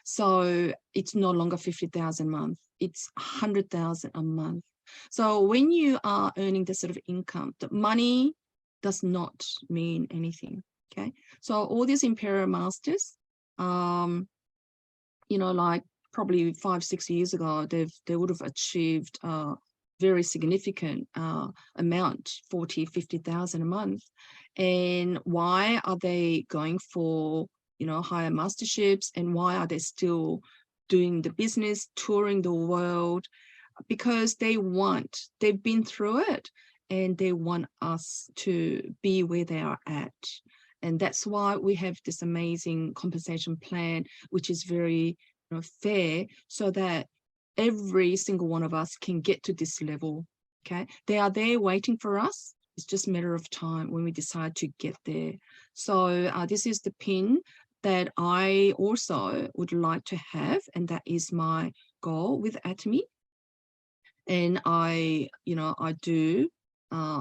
So it's no longer 50,000 a month, it's 100,000 a month. So when you are earning this sort of income, the money does not mean anything. Okay, so all these Imperial Masters, like probably 5-6 years ago, they would have achieved very significant amount, 40,000-50,000 a month. And why are they going for higher masterships, and why are they still doing the business, touring the world? Because they've been through it, and they want us to be where they are at. And that's why we have this amazing compensation plan, which is very fair, so that every single one of us can get to this level. Okay, they are there waiting for us. It's just a matter of time when we decide to get there. So this is the pin that I also would like to have, and that is my goal with Atomy. And I do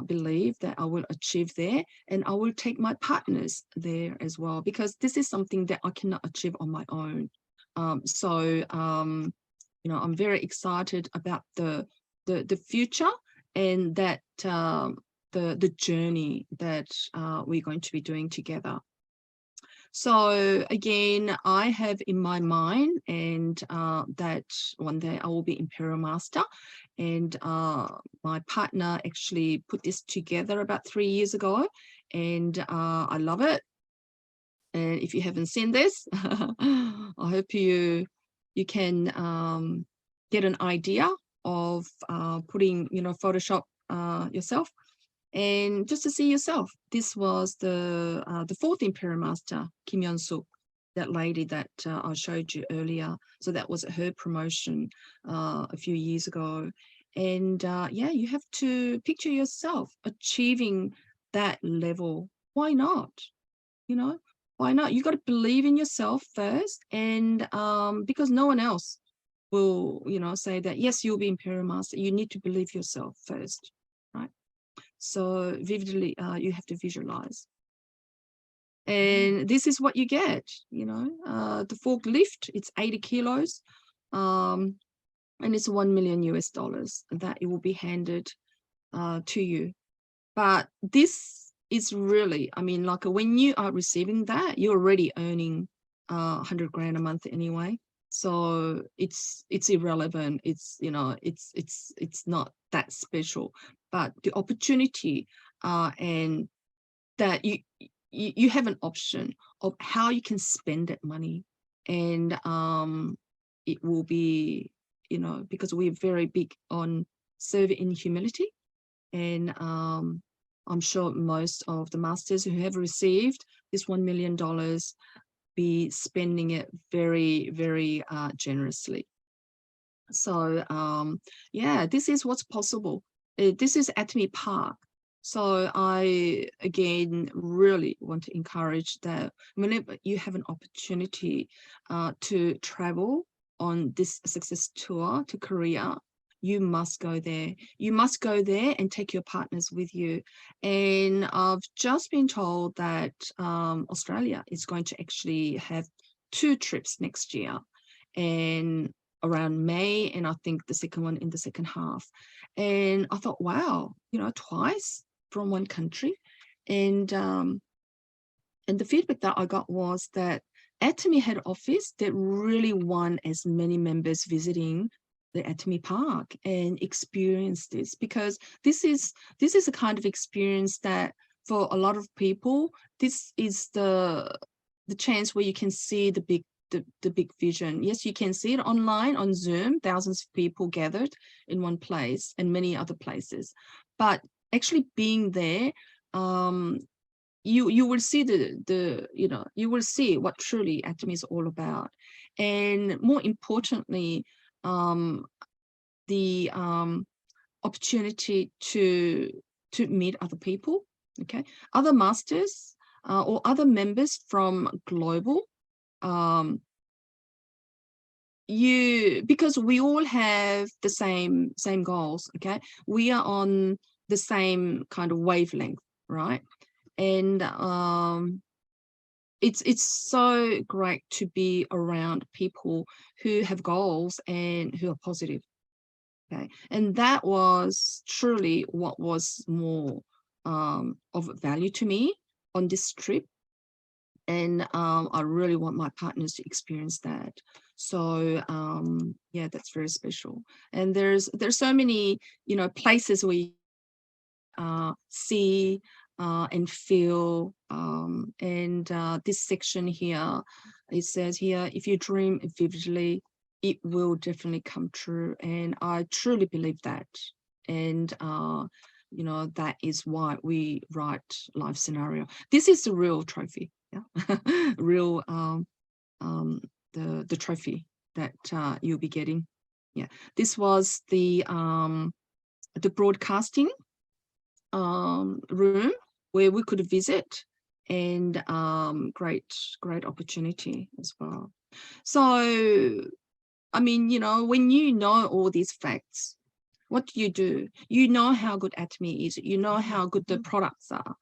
believe that I will achieve there, and I will take my partners there as well, because this is something that I cannot achieve on my own. You know, I'm very excited about the future, and that the journey that we're going to be doing together. So again, I have in my mind, and that one day I will be Imperial Master, and my partner actually put this together about 3 years ago, and I love it. And if you haven't seen this, I hope you can get an idea of putting, you know, Photoshop yourself, and just to see yourself. This was the 4th Imperial Master, Kim Yeon-suk, that lady that I showed you earlier. So that was her promotion a few years ago. And yeah, you have to picture yourself achieving that level. Why not? You know, why not? You got to believe in yourself first, and because no one else will, you know, say that yes, you'll be Imperial Master. You need to believe yourself first, right? So vividly, you have to visualize. And this is what you get, you know, the forklift, it's 80 kilos, and it's $1 million that it will be handed to you. But this is really, I mean, like when you are receiving that, you're already earning 100 grand a month anyway. So it's irrelevant. It's, you know, it's not that special, but the opportunity and that you have an option of how you can spend that money. And it will be, you know, because we're very big on serving in humility. And I'm sure most of the masters who have received this $1 million be spending it very, very generously. So yeah, this is what's possible. This is Atomy Park. So I, again, really want to encourage that whenever you have an opportunity to travel on this success tour to Korea, you must go there. You must go there and take your partners with you. And I've just been told that Australia is going to actually have 2 trips next year, and around May, and I think the second one in the second half. And I thought, wow, you know, twice from one country. And the feedback that I got was that Atomy head office, that really want as many members visiting the Atomy Park and experience this, because this is a kind of experience that for a lot of people, this is the chance where you can see the big vision. Yes, you can see it online on Zoom, thousands of people gathered in one place and many other places, but actually being there, you will see you know, you will see what truly Atomy is all about. And more importantly, the opportunity to meet other people, okay, other masters or other members from global, because we all have the same goals, okay, we are on the same kind of wavelength, right? And it's so great to be around people who have goals and who are positive, okay? And that was truly what was more of value to me on this trip. And I really want my partners to experience that. So yeah, that's very special. And there's so many, you know, places we see and feel. And this section here, it says here, if you dream vividly, it will definitely come true. And I truly believe that. And you know, that is why we write life scenario. This is the real trophy, yeah. Real the trophy that you'll be getting. Yeah, this was the broadcasting room where we could visit, and great opportunity as well. So I mean, you know, when you know all these facts, What do? You know how good Atomy is. You know how good the products are.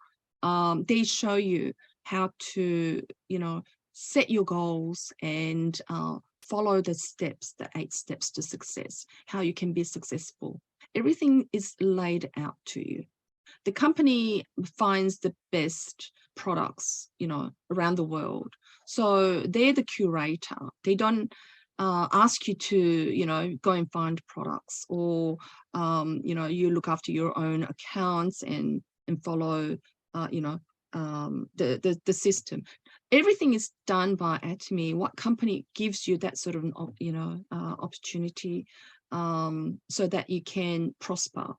They show you how to, set your goals and follow the steps, the 8 steps to success, how you can be successful. Everything is laid out to you. The company finds the best products, around the world. So they're the curator. They don't ask you to, go and find products, or, you look after your own accounts and follow, the system. Everything is done by Atomy. What company gives you that sort of, opportunity so that you can prosper?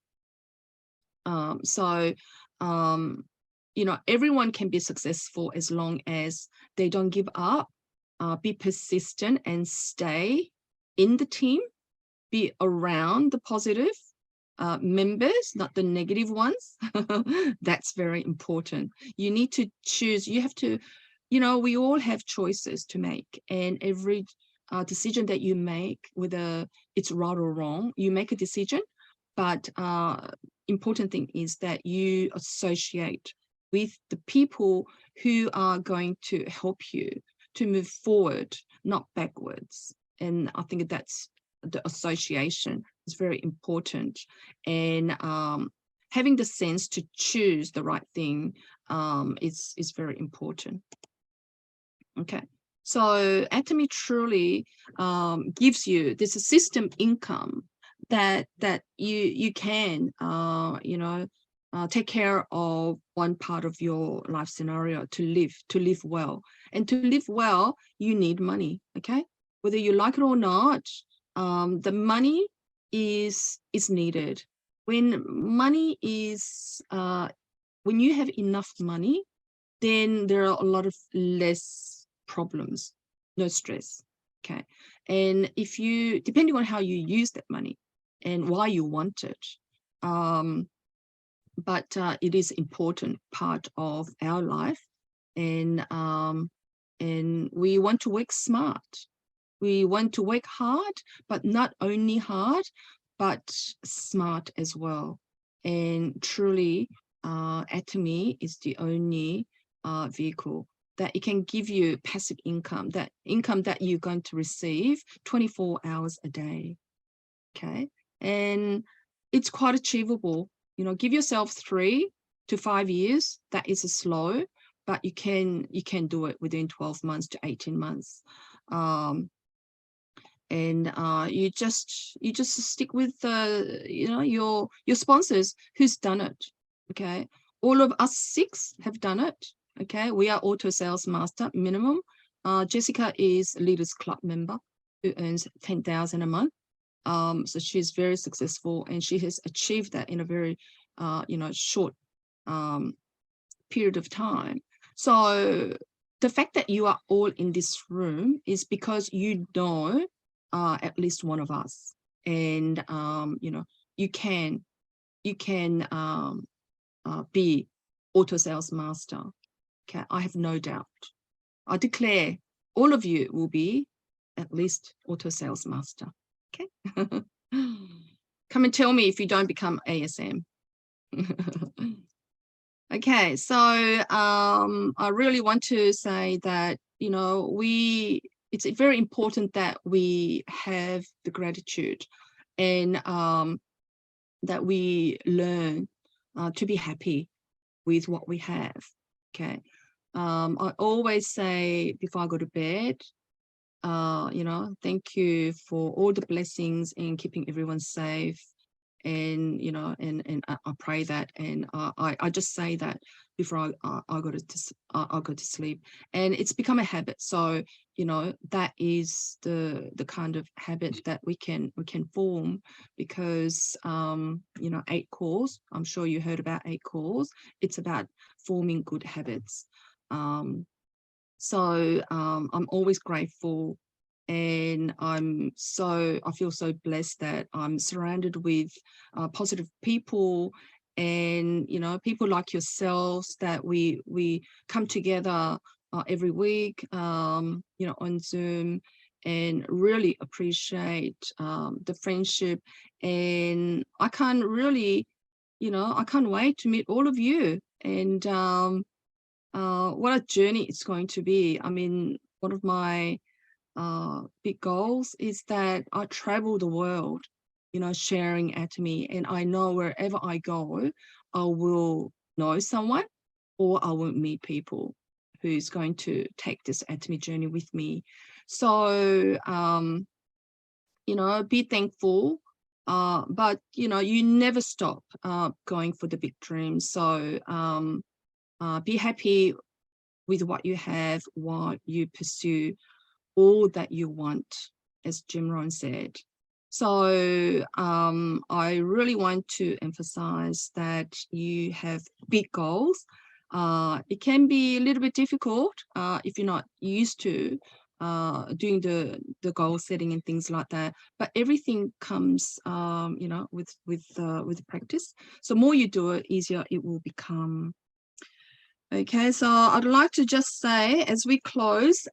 Everyone can be successful as long as they don't give up, be persistent and stay in the team, be around the positive members, not the negative ones. That's very important. You need to choose. You have to, we all have choices to make, and every decision that you make, whether it's right or wrong, you make a decision. But important thing is that you associate with the people who are going to help you to move forward, not backwards. And I think that's the association is very important. And having the sense to choose the right thing is very important. Okay. So Atomy truly gives you this system income that you can take care of one part of your life scenario to live well. And to live well, you need money. Okay, whether you like it or not, the money is needed. When money is when you have enough money, then there are a lot of less problems, no stress. Okay, and if you, depending on how you use that money and why you want it, but it is important part of our life, and we want to work smart. We want to work hard, but not only hard, but smart as well. And truly, Atomy is the only vehicle that it can give you passive income, that income that you're going to receive 24 hours a day. Okay, and it's quite achievable. Give yourself 3 to 5 years. That is slow, but you can do it within 12 months to 18 months. And you just stick with your sponsors who's done it. Okay, all of us 6 have done it. Okay, we are auto sales master minimum. Jessica is Leaders Club member who earns 10,000 a month. So she's very successful, and she has achieved that in a very short period of time. So the fact that you are all in this room is because you know at least one of us, and you can be auto sales master. Okay, I have no doubt. I declare all of you will be at least auto sales master. Okay. Come and tell me if you don't become ASM. Okay, so I really want to say that it's very important that we have the gratitude, and that we learn to be happy with what we have. Okay, I always say before I go to bed, thank you for all the blessings in keeping everyone safe, and and I pray that, and I just say that before I go to sleep, and it's become a habit. So that is the kind of habit that we can form, because 8 cores, I'm sure you heard about 8 cores. It's about forming good habits. So I'm always grateful, and I feel so blessed that I'm surrounded with positive people, and people like yourselves, that we come together every week on Zoom, and really appreciate the friendship. And I can't really, I can't wait to meet all of you. And what a journey it's going to be. I mean, one of my big goals is that I travel the world, sharing Atomy. And I know wherever I go, I will know someone or I will meet people who's going to take this Atomy journey with me. So, be thankful, but, you never stop going for the big dreams. So be happy with what you have while you pursue all that you want, as Jim Rohn said. So I really want to emphasize that you have big goals. It can be a little bit difficult if you're not used to doing the goal setting and things like that. But everything comes, with practice. So more you do it, easier it will become. Okay, so I'd like to just say as we close,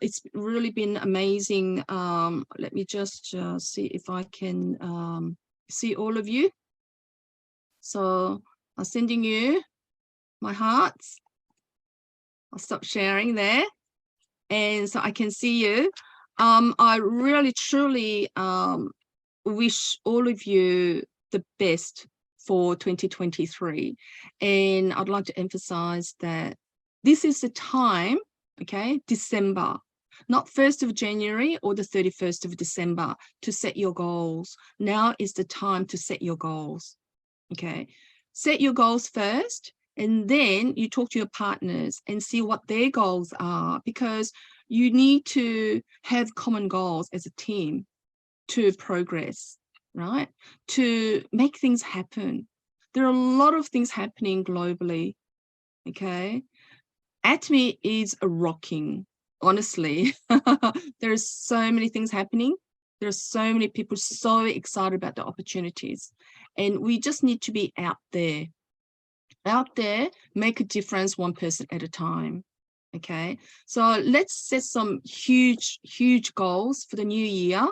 it's really been amazing. Let me just see if I can see all of you. So I'm sending you my hearts. I'll stop sharing there. And so I can see you. I really, truly wish all of you the best for 2023. And I'd like to emphasize that this is the time, okay, December, not 1st of January or the 31st of December to set your goals. Now is the time to set your goals, okay? Set your goals first, and then you talk to your partners and see what their goals are, because you need to have common goals as a team to progress, right? To make things happen. There are a lot of things happening globally, okay? Atomy is rocking, honestly. There's so many things happening. There are so many people so excited about the opportunities. And we just need to be out there, make a difference one person at a time, okay? So let's set some huge, huge goals for the new year.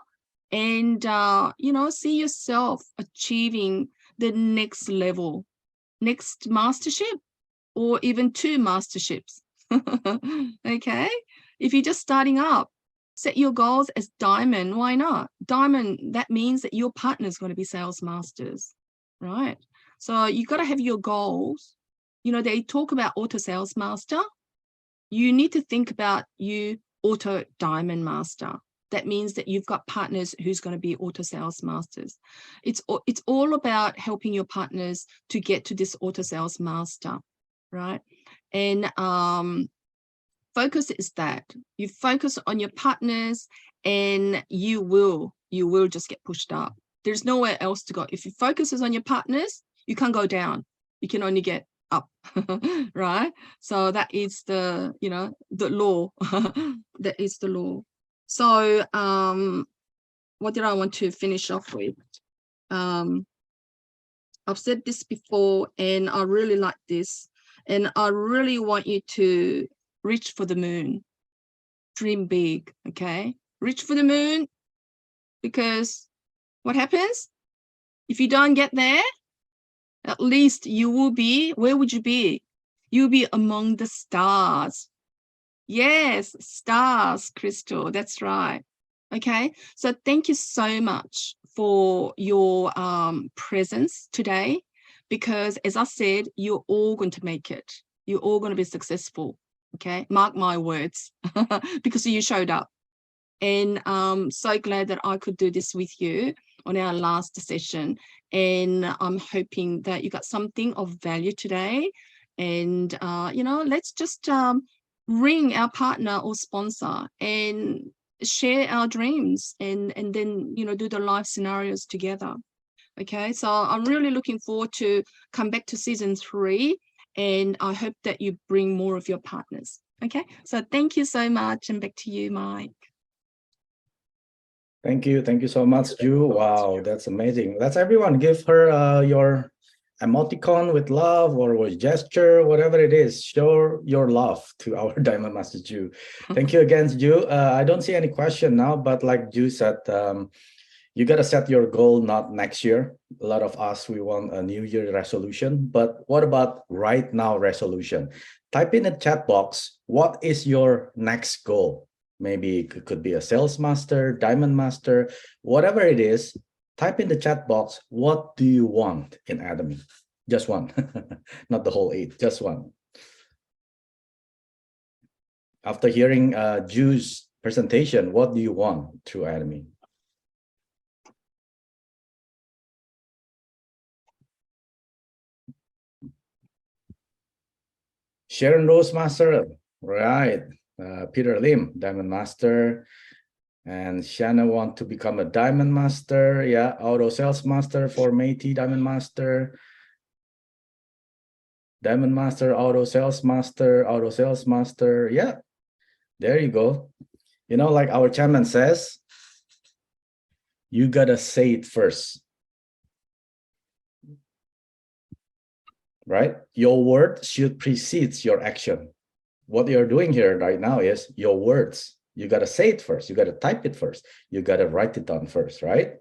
And, see yourself achieving the next level, next mastership, or even 2 masterships, okay? If you're just starting up, set your goals as diamond. Why not? Diamond, that means that your partner is going to be sales masters, right? So you got to have your goals. They talk about auto sales master. You need to think about you auto diamond master. That means that you've got partners who's going to be auto sales masters. It's all about helping your partners to get to this auto sales master, right? And focus is that. You focus on your partners and you will just get pushed up. There's nowhere else to go. If your focus is on your partners, you can't go down. You can only get up, right? So that is the law. That is the law. So what did I want to finish off with? I've said this before, and I really like this. And I really want you to reach for the moon. Dream big, okay? Reach for the moon, because what happens? If you don't get there, at least you will be, where would you be? You'll be among the stars. Yes, stars, Crystal, that's right. Okay, so thank you so much for your presence today, because as I said, you're all going to make it. You're all going to be successful, okay? Mark my words, because you showed up. And I'm so glad that I could do this with you on our last session. And I'm hoping that you got something of value today. And, let's just ring our partner or sponsor and share our dreams and then, do the life scenarios together. Okay, so I'm really looking forward to come back to season 3. And I hope that you bring more of your partners. Okay, so thank you so much. And back to you, Mike. Thank you so much, Ju. Wow, that's amazing. Let's everyone give her your emoticon with love or with gesture, whatever it is, show your love to our Diamond Master Ju. Thank you again, Ju. I don't see any question now, but like Ju said, you got to set your goal not next year. A lot of us, we want a new year resolution, but what about right now resolution? Type in the chat box, what is your next goal? Maybe it could be a sales master, diamond master, whatever it is. Type in the chat box, what do you want in Atomy? Just one, not the whole 8, just one. After hearing Ju's presentation, what do you want through Atomy? Sharon Rose Master, right. Peter Lim, Diamond Master. And Shanna want to become a Diamond Master. Yeah, Auto Sales Master for Meiti, Diamond Master. Diamond Master, Auto Sales Master, Auto Sales Master. Yeah, there you go. You know, like our chairman says, you gotta say it first. Right? Your word should precede your action. What you're doing here right now is your words. You got to say it first. You got to type it first. You got to write it down first, right?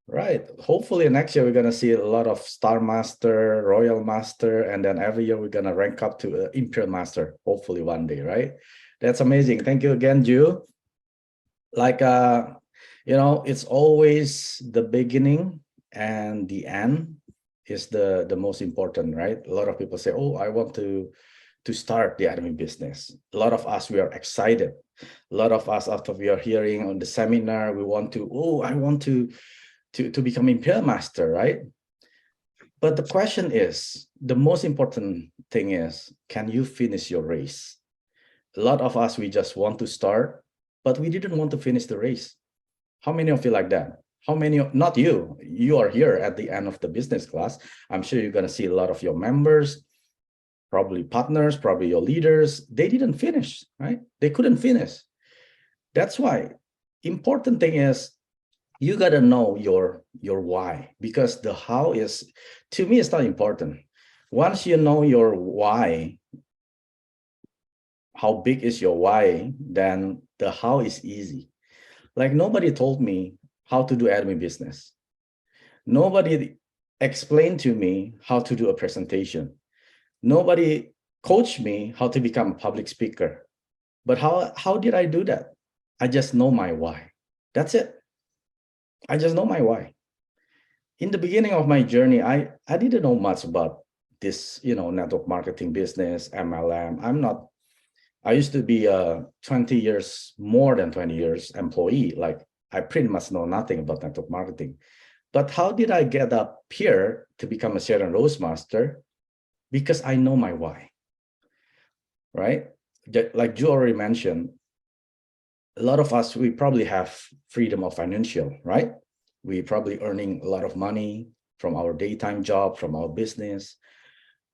Right. Hopefully next year, we're going to see a lot of Star Master, Royal Master, and then every year we're going to rank up to Imperial Master, hopefully one day, right? That's amazing. Thank you again, Ju. Like, you know, it's always the beginning and the end is the most important, right? A lot of people say, oh, I want to start the Atomy business. A lot of us, we are excited. A lot of us, after we are hearing on the seminar, we want to, oh, I want to become Imperial Master, right? But the question is, the most important thing is, can you finish your race? A lot of us, we just want to start, but we didn't want to finish the race. How many of you like that? How many, not you, you are here at the end of the business class. I'm sure you're gonna see a lot of your members, probably partners, probably your leaders, they didn't finish, right? They couldn't finish. That's why important thing is you got to know your why, because the how is, to me, it's not important. Once you know your why, how big is your why, then the how is easy. Like nobody told me how to do Atomy business. Nobody explained to me how to do a presentation. Nobody coached me how to become a public speaker. But how did I do that? I just know my why. That's it. I just know my why. In the beginning of my journey, I didn't know much about this, you know, network marketing business, MLM. I used to be a 20 years, more than 20 years employee. Like I pretty much know nothing about network marketing. But how did I get up here to become a Sharon Rose Master? Because I know my why, right? Like you already mentioned, a lot of us, we probably have freedom of financial, right? We probably earning a lot of money from our daytime job, from our business.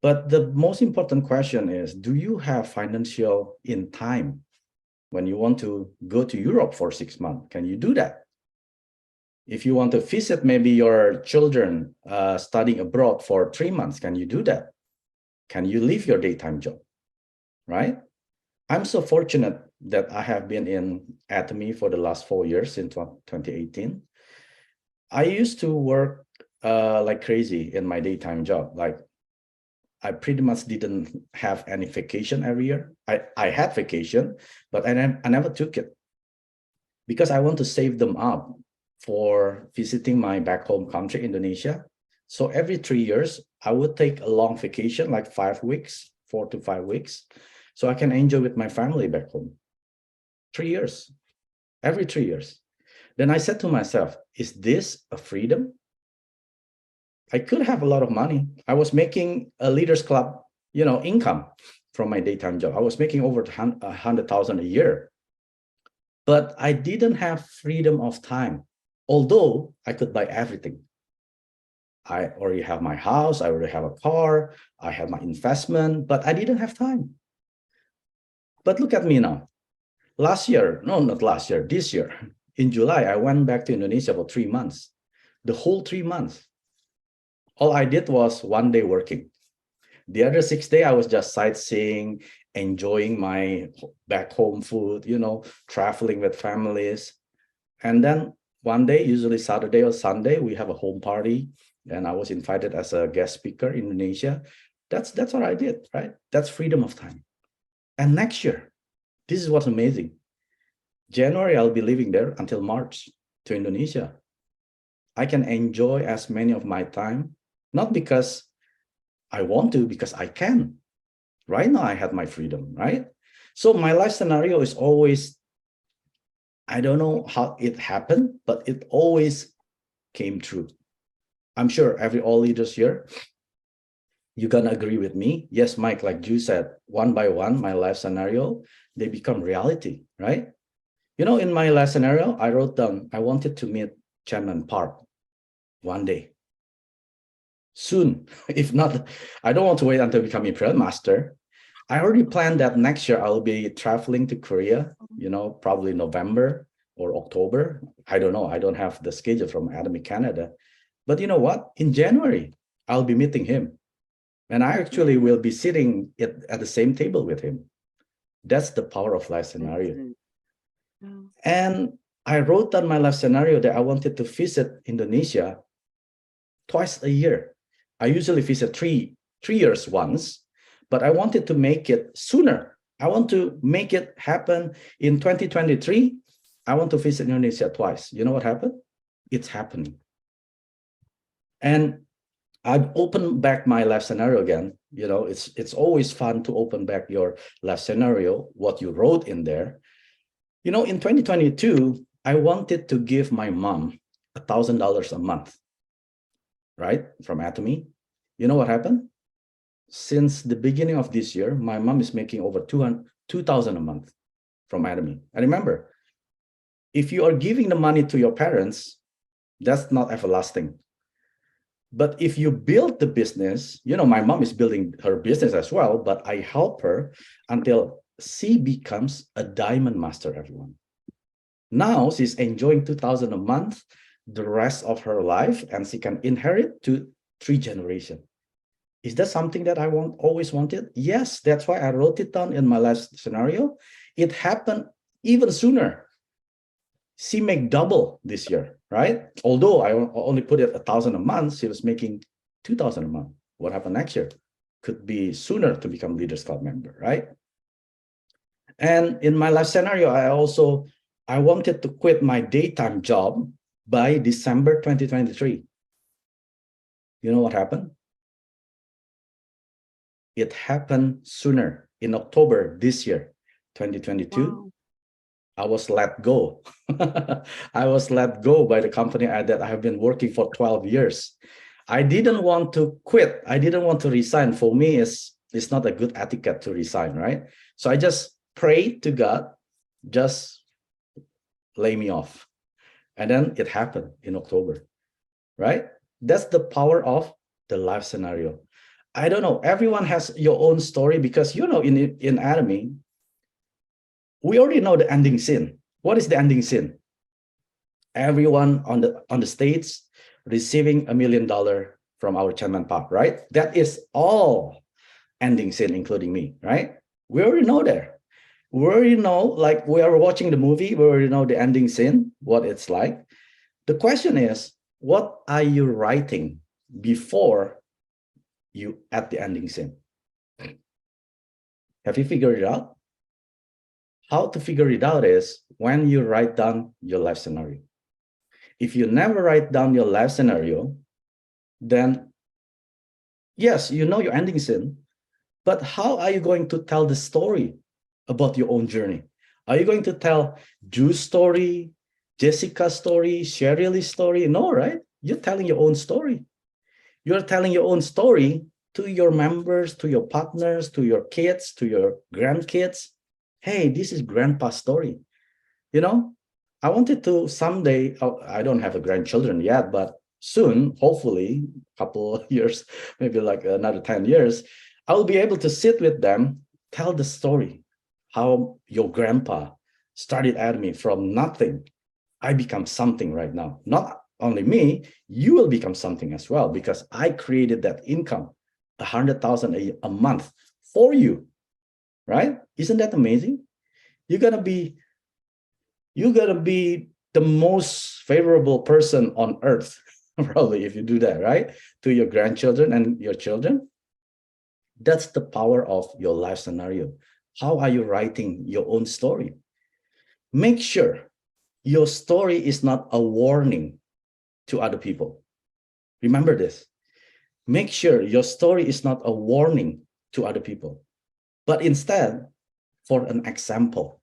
But the most important question is, do you have financial in time? When you want to go to Europe for 6 months, can you do that? If you want to visit maybe your children studying abroad for 3 months, can you do that? Can you leave your daytime job, right? I'm so fortunate that I have been in Atomy for the last 4 years, since 2018. I used to work like crazy in my daytime job. Like I pretty much didn't have any vacation every year. I had vacation, but I never took it because I want to save them up for visiting my back home country, Indonesia. So every 3 years, I would take a long vacation, like 5 weeks, 4 to 5 weeks, so I can enjoy with my family back home. 3 years, every 3 years. Then I said to myself, is this a freedom? I could have a lot of money. I was making a Leaders Club, you know, income from my daytime job. I was making over 100,000 a year, but I didn't have freedom of time, although I could buy everything. I already have my house, I already have a car, I have my investment, but I didn't have time. But look at me now. Last year, no, not last year, this year, in July, I went back to Indonesia for 3 months, the whole 3 months. all I did was one day working. The other 6 days, I was just sightseeing, enjoying my back home food, traveling with families. And then one day, usually Saturday or Sunday, we have a home party. And I was invited as a guest speaker in Indonesia. That's what I did, right? That's freedom of time. And next year, this is what's amazing. January, I'll be living there until March to Indonesia. I can enjoy as many of my time, not because I want to, because I can. Right now, I have my freedom, right? So my life scenario is always, I don't know how it happened, but it always came true. I'm sure all leaders here, you're gonna agree with me. Yes, Mike, like you said, one by one, my life scenario, they become reality, right? In my life scenario, I wrote down, I wanted to meet Chairman Park one day. Soon, if not, I don't want to wait until becoming Imperial Master. I already planned that next year I'll be traveling to Korea, probably November or October. I don't know. I don't have the schedule from Atomy Canada. But you know what? In January, I'll be meeting him. And I actually will be sitting at the same table with him. That's the power of life scenario. And I wrote down my life scenario that I wanted to visit Indonesia twice a year. I usually visit three years once, but I wanted to make it sooner. I want to make it happen in 2023. I want to visit Indonesia twice. You know what happened? It's happening. And I've opened back my life scenario again. It's always fun to open back your life scenario, what you wrote in there. In 2022, I wanted to give my mom $1,000 a month, right, from Atomy. You know what happened? Since the beginning of this year, my mom is making over $2,000 a month from Atomy. And remember, if you are giving the money to your parents, that's not everlasting. But if you build the business, my mom is building her business as well, but I help her until she becomes a diamond master, everyone. Now she's enjoying $2,000 a month the rest of her life, and she can inherit to 3 generations. Is that something that I always wanted? Yes, that's why I wrote it down in my life scenario. It happened even sooner. She make double this year, right? Although I only put it $1,000 a month, she was making $2,000 a month. What happened next year? Could be sooner to become Leaders Club member, right? And in my life scenario, I wanted to quit my daytime job by December 2023. You know what happened? It happened sooner, in October this year, 2022. Wow. I was let go. I was let go by the company that I have been working for 12 years. I didn't want to quit. I didn't want to resign. For me, it's not a good etiquette to resign, right? So I just prayed to God, just lay me off. And then it happened in October, right? That's the power of the life scenario. I don't know. Everyone has your own story because, in Atomy, we already know the ending scene. What is the ending scene? Everyone on the stage receiving $1 million from our Chairman Park, right? That is all ending scene, including me, right? We already know there. We already know, like we are watching the movie, we already know the ending scene, what it's like. The question is, what are you writing before you at the ending scene? Have you figured it out? How to figure it out is when you write down your life scenario. If you never write down your life scenario, then yes, you know your ending scene, but how are you going to tell the story about your own journey? Are you going to tell Drew's story, Jessica's story, Shirley's story? No, right? You're telling your own story. You're telling your own story to your members, to your partners, to your kids, to your grandkids. Hey, this is grandpa's story. I wanted to someday, I don't have a grandchildren yet, but soon, hopefully, a couple of years, maybe like another 10 years, I will be able to sit with them, tell the story, how your grandpa started Atomy from nothing. I become something right now. Not only me, you will become something as well, because I created that income, 100,000 a month for you, right? Isn't that amazing? You're gonna be the most favorable person on earth, probably, if you do that, right? To your grandchildren and your children. That's the power of your life scenario. How are you writing your own story? Make sure your story is not a warning to other people. Remember this. Make sure your story is not a warning to other people, but instead for an example.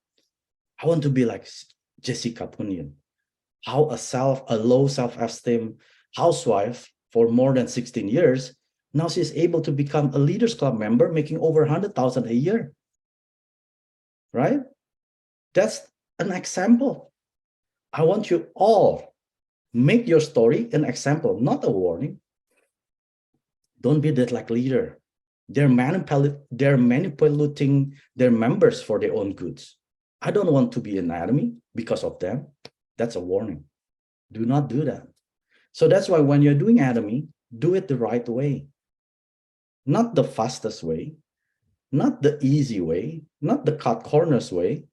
I want to be like Jessica Punian, how a low self-esteem housewife for more than 16 years, now she's able to become a Leaders Club member, making over 100,000 a year, right? That's an example. I want you all make your story an example, not a warning. Don't be that like leader. They're manipulating their members for their own goods. I don't want to be an enemy because of them. That's a warning. Do not do that. So that's why when you're doing Atomy, do it the right way. Not the fastest way, not the easy way, not the cut corners way.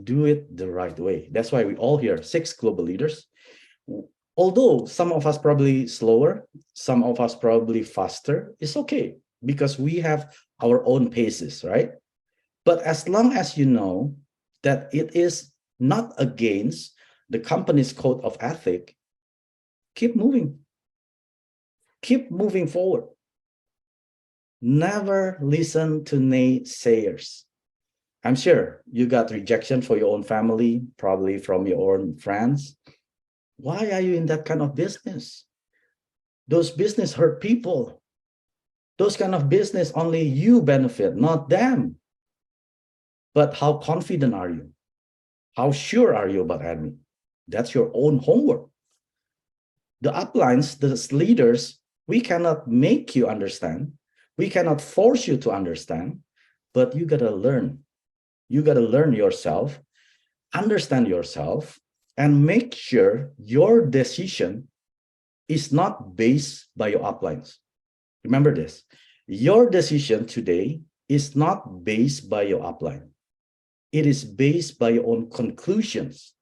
Do it the right way. That's why we all here, 6 global leaders. Although some of us probably slower, some of us probably faster, it's okay because we have our own paces, right? But as long as you know that it is not against the company's code of ethic, keep moving. Keep moving forward. Never listen to naysayers. I'm sure you got rejection for your own family, probably from your own friends. Why are you in that kind of business? Those business hurt people. Those kind of business only you benefit, not them. But how confident are you? How sure are you about admin? That's your own homework. The uplines, the leaders, we cannot make you understand. We cannot force you to understand, but you gotta learn. You gotta learn yourself, understand yourself, and make sure your decision is not based by your uplines. Remember this, your decision today is not based by your upline. It is based by your own conclusions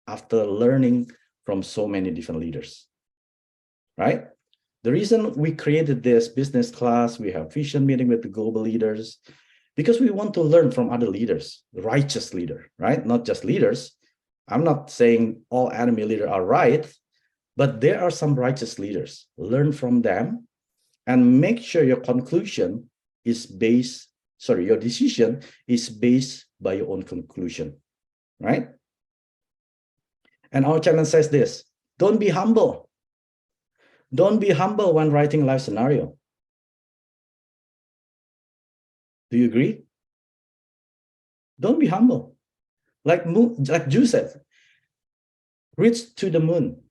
after learning from so many different leaders, right? The reason we created this business class, we have vision meeting with the global leaders, because we want to learn from other leaders, righteous leader, right? Not just leaders. I'm not saying all Atomy leaders are right, but there are some righteous leaders. Learn from them and make sure your conclusion is based, your decision is based by your own conclusion, right? And our challenge says this, don't be humble. Don't be humble when writing life scenario. Do you agree? Don't be humble. Like Ju said, reach to the moon.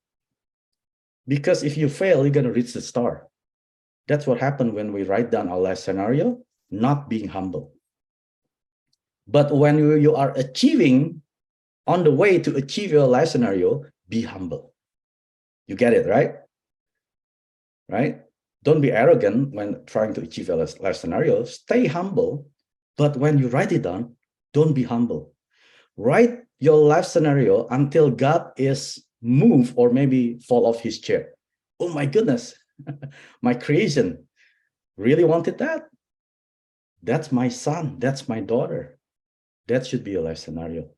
Because if you fail, you're going to reach the star. That's what happened when we write down our life scenario, not being humble. But when you are achieving, on the way to achieve your life scenario, be humble. You get it, right? Right? Don't be arrogant when trying to achieve your life scenario. Stay humble. But when you write it down, don't be humble. Write your life scenario until God is moved or maybe fall off his chair. Oh my goodness, my creation really wanted that. That's my son. That's my daughter. That should be your life scenario.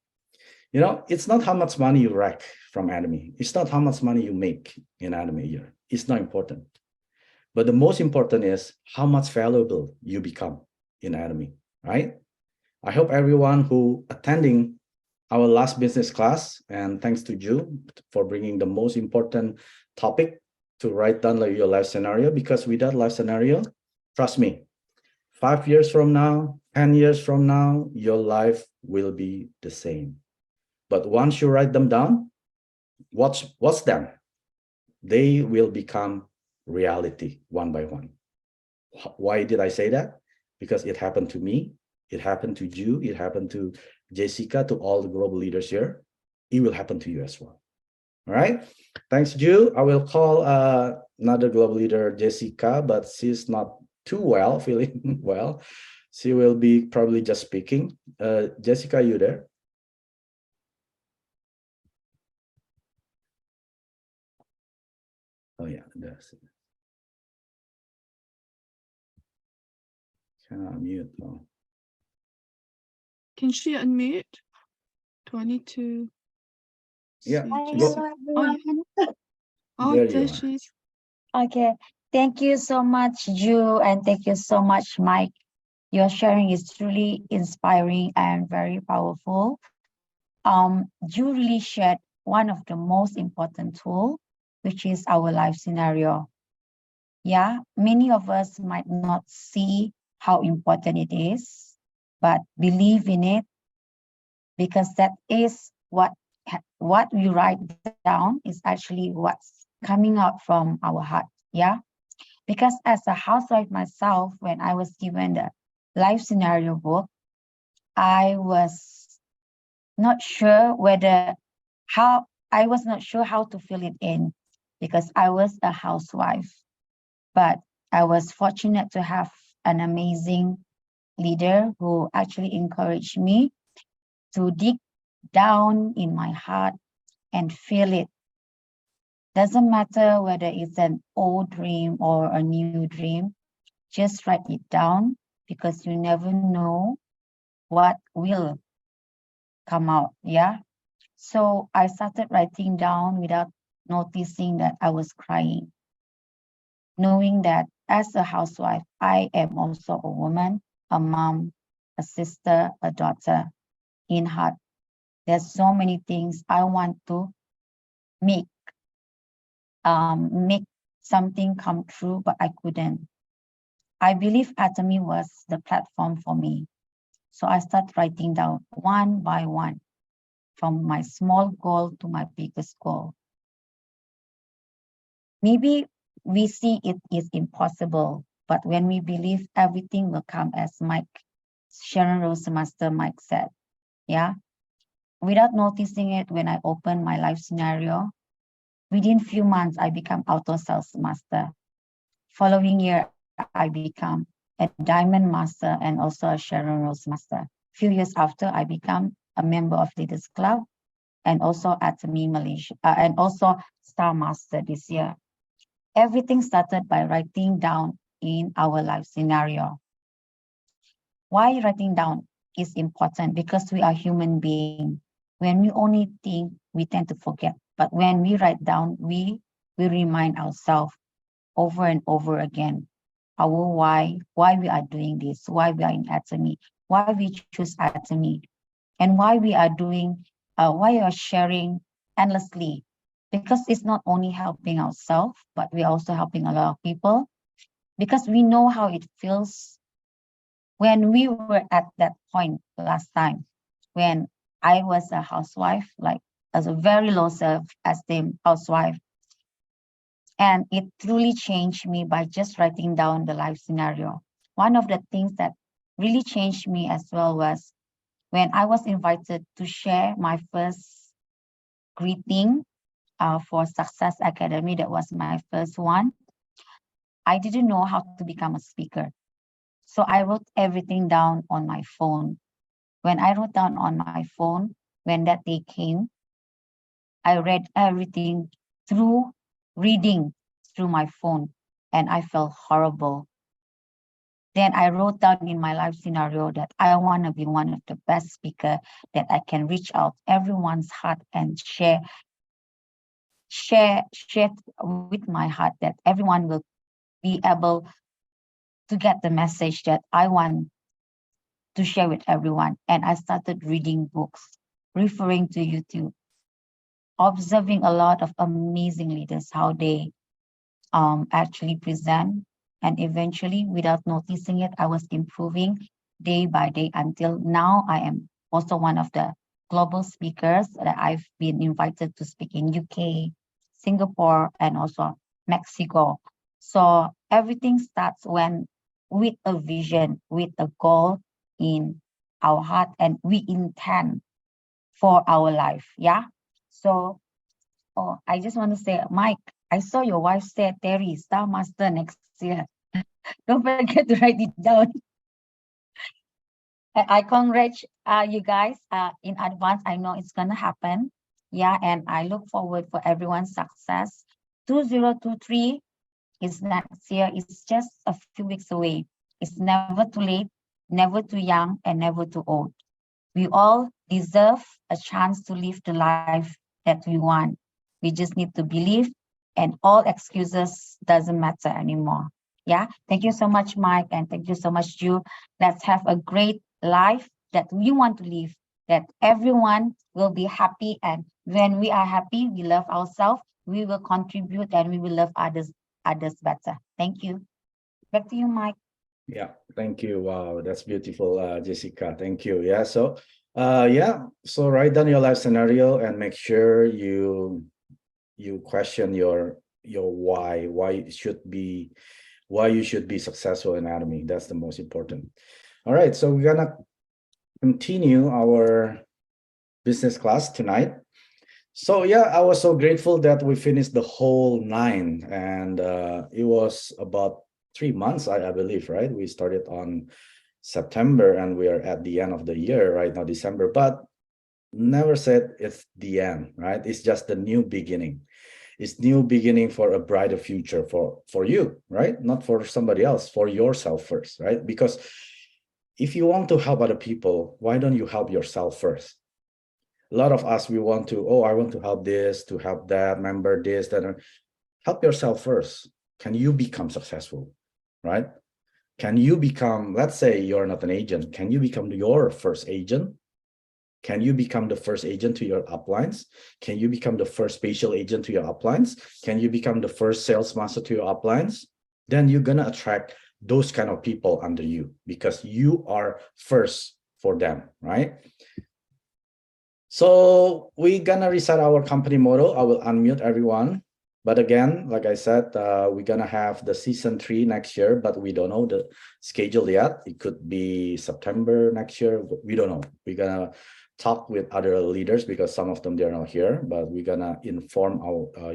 You know, it's not how much money you rack from Atomy. It's not how much money you make in Atomy a year. It's not important. But the most important is how much valuable you become in Atomy, right? I hope everyone who attending our last business class, and thanks to Ju for bringing the most important topic to write down your life scenario, because with that life scenario, trust me, 5 years from now, 10 years from now, your life will be the same. But once you write them down, watch them. They will become reality one by one. Why did I say that? Because it happened to me, it happened to Ju, it happened to Jessica, to all the global leaders here. It will happen to you as well. All right. Thanks, Ju. I will call another global leader, Jessica, but she's not too well, feeling well. She will be probably just speaking. Jessica, are you there? Oh yeah, that's it. Can I mute? Oh. Can she unmute? Do I need to? Yeah. see Hi, Jessica? hello everyone. Oh, There you there are. she is. Okay, thank you so much, Ju, and thank you so much, Mike. Your sharing is truly inspiring and very powerful. You really shared one of the most important tool, which is our life scenario. Yeah, many of us might not see how important it is, but believe in it because that is what we write down is actually what's coming out from our heart. Yeah, because as a housewife myself, when I was given the life scenario book, I was not sure how to fill it in because I was a housewife. But I was fortunate to have an amazing leader who actually encouraged me to dig down in my heart and feel it. Doesn't matter whether it's an old dream or a new dream, just write it down because you never know what will come out. Yeah. So I started writing down without noticing that I was crying, knowing that as a housewife, I am also a woman, a mom, a sister, a daughter in heart. There's so many things I want to make make something come true, but I couldn't. I believe Atomy was the platform for me. So I start writing down one by one, from my small goal to my biggest goal. Maybe we see it is impossible, but when we believe everything will come, as Sharon Rose Master Mike said, yeah, without noticing it, when I opened my life scenario, within few months, I become auto sales master. Following year, I become a diamond master and also a Sharon Rose master. Few years after, I become a member of Leaders Club and also Atomy Malaysia, and also Star Master this year. Everything started by writing down in our life scenario. Why writing down is important? Because we are human beings. When we only think, we tend to forget. But when we write down, we remind ourselves over and over again our why we are doing this, why we are in Atomy, why we choose Atomy, and why we are doing, why we are sharing endlessly. Because it's not only helping ourselves, but we're also helping a lot of people. Because we know how it feels when we were at that point last time, when I was a housewife, like as a very low self-esteem housewife. And it truly changed me by just writing down the life scenario. One of the things that really changed me as well was when I was invited to share my first greeting for Success Academy. That was my first one. I didn't know how to become a speaker. So I wrote everything down on my phone. When I wrote down on my phone, when that day came, I read everything through reading through my phone, and I felt horrible. Then I wrote down in my life scenario that I want to be one of the best speaker, that I can reach out everyone's heart and share with my heart, that everyone will be able to get the message that I want to share with everyone. And I started reading books, referring to YouTube, observing a lot of amazing leaders, how they actually present. And eventually, without noticing it, I was improving day by day until now. I am also one of the global speakers that I've been invited to speak in UK, Singapore, and also Mexico. So everything starts with a vision, with a goal in our heart, and we intend for our life. Yeah. So Oh, I just want to say, Mike, I saw your wife said Terry, Star Master next year. Don't forget to write it down. I congratulate you guys in advance. I know it's gonna happen. Yeah, and I look forward for everyone's success. 2023 is next year. It's just a few weeks away. It's never too late, never too young, and never too old. We all deserve a chance to live the life that we want. We just need to believe, and all excuses doesn't matter anymore. Yeah, thank you so much, Mike, and thank you so much, Ju. Let's have a great life that we want to live, that everyone will be happy, and when we are happy, we love ourselves, we will contribute, and we will love others better. Thank you. Back to you, Mike. Yeah, thank you. Wow, that's beautiful, Jessica. Thank you. Yeah, so so write down your life scenario and make sure you question your why you should be successful in Atomy. That's the most important. All right, so we're gonna continue our business class tonight. So yeah, I was so grateful that we finished the whole 9, and it was about 3 months, I believe, right? We started on September and we are at the end of the year right now, December, but never said it's the end, right? It's just the new beginning. It's new beginning for a brighter future for you, right? Not for somebody else, for yourself first, right? Because if you want to help other people, why don't you help yourself first? A lot of us, we want to, oh, I want to help this, to help that, member this, that. Help yourself first. Can you become successful, right? Can you become, let's say you're not an agent, can you become your first agent? Can you become the first agent to your uplines? Can you become the first spatial agent to your uplines? Can you become the first sales master to your uplines? Then you're gonna attract those kind of people under you because you are first for them, right? So we're gonna reset our company motto. I will unmute everyone. But again, like I said, we're gonna have the season 3 next year, but we don't know the schedule yet. It could be September next year. We don't know. We're gonna talk with other leaders because some of them, they're not here, but we're gonna inform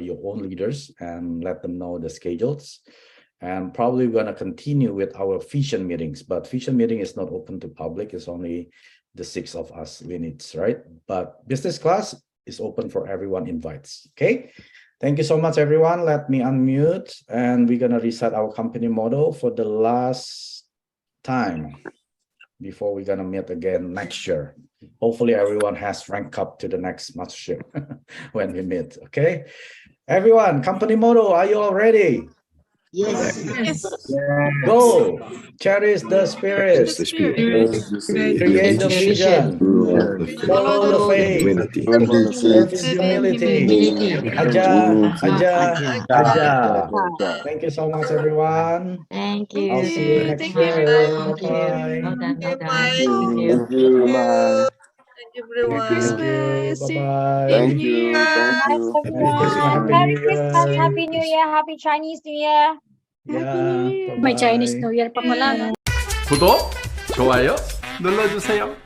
your own leaders and let them know the schedules. And probably we're gonna continue with our vision meetings, but vision meeting is not open to public. It's only the 6 of us units, right? But business class is open for everyone invites, okay? Thank you so much, everyone. Let me unmute and we're gonna reset our company model for the last time before we're gonna meet again next year. Hopefully everyone has ranked up to the next mastership when we meet, okay? Everyone, company model, are you all ready? Yes. Go! Cherish the spirit. Create the vision. Follow the faith. Serve with humility. Aja. Thank you so much, everyone. Thank you. I'll see you next year. Bye-bye. Well done. Bye. Thank you. Thank you, everyone. Thank you. Bye-bye. Thank you. Merry Christmas, Happy Merry New Christmas, Year. Happy New Year, Happy Chinese New Year. Yeah, May Chinese bye-bye. New Year pa pala, no? 구독, 좋아요 눌러주세요.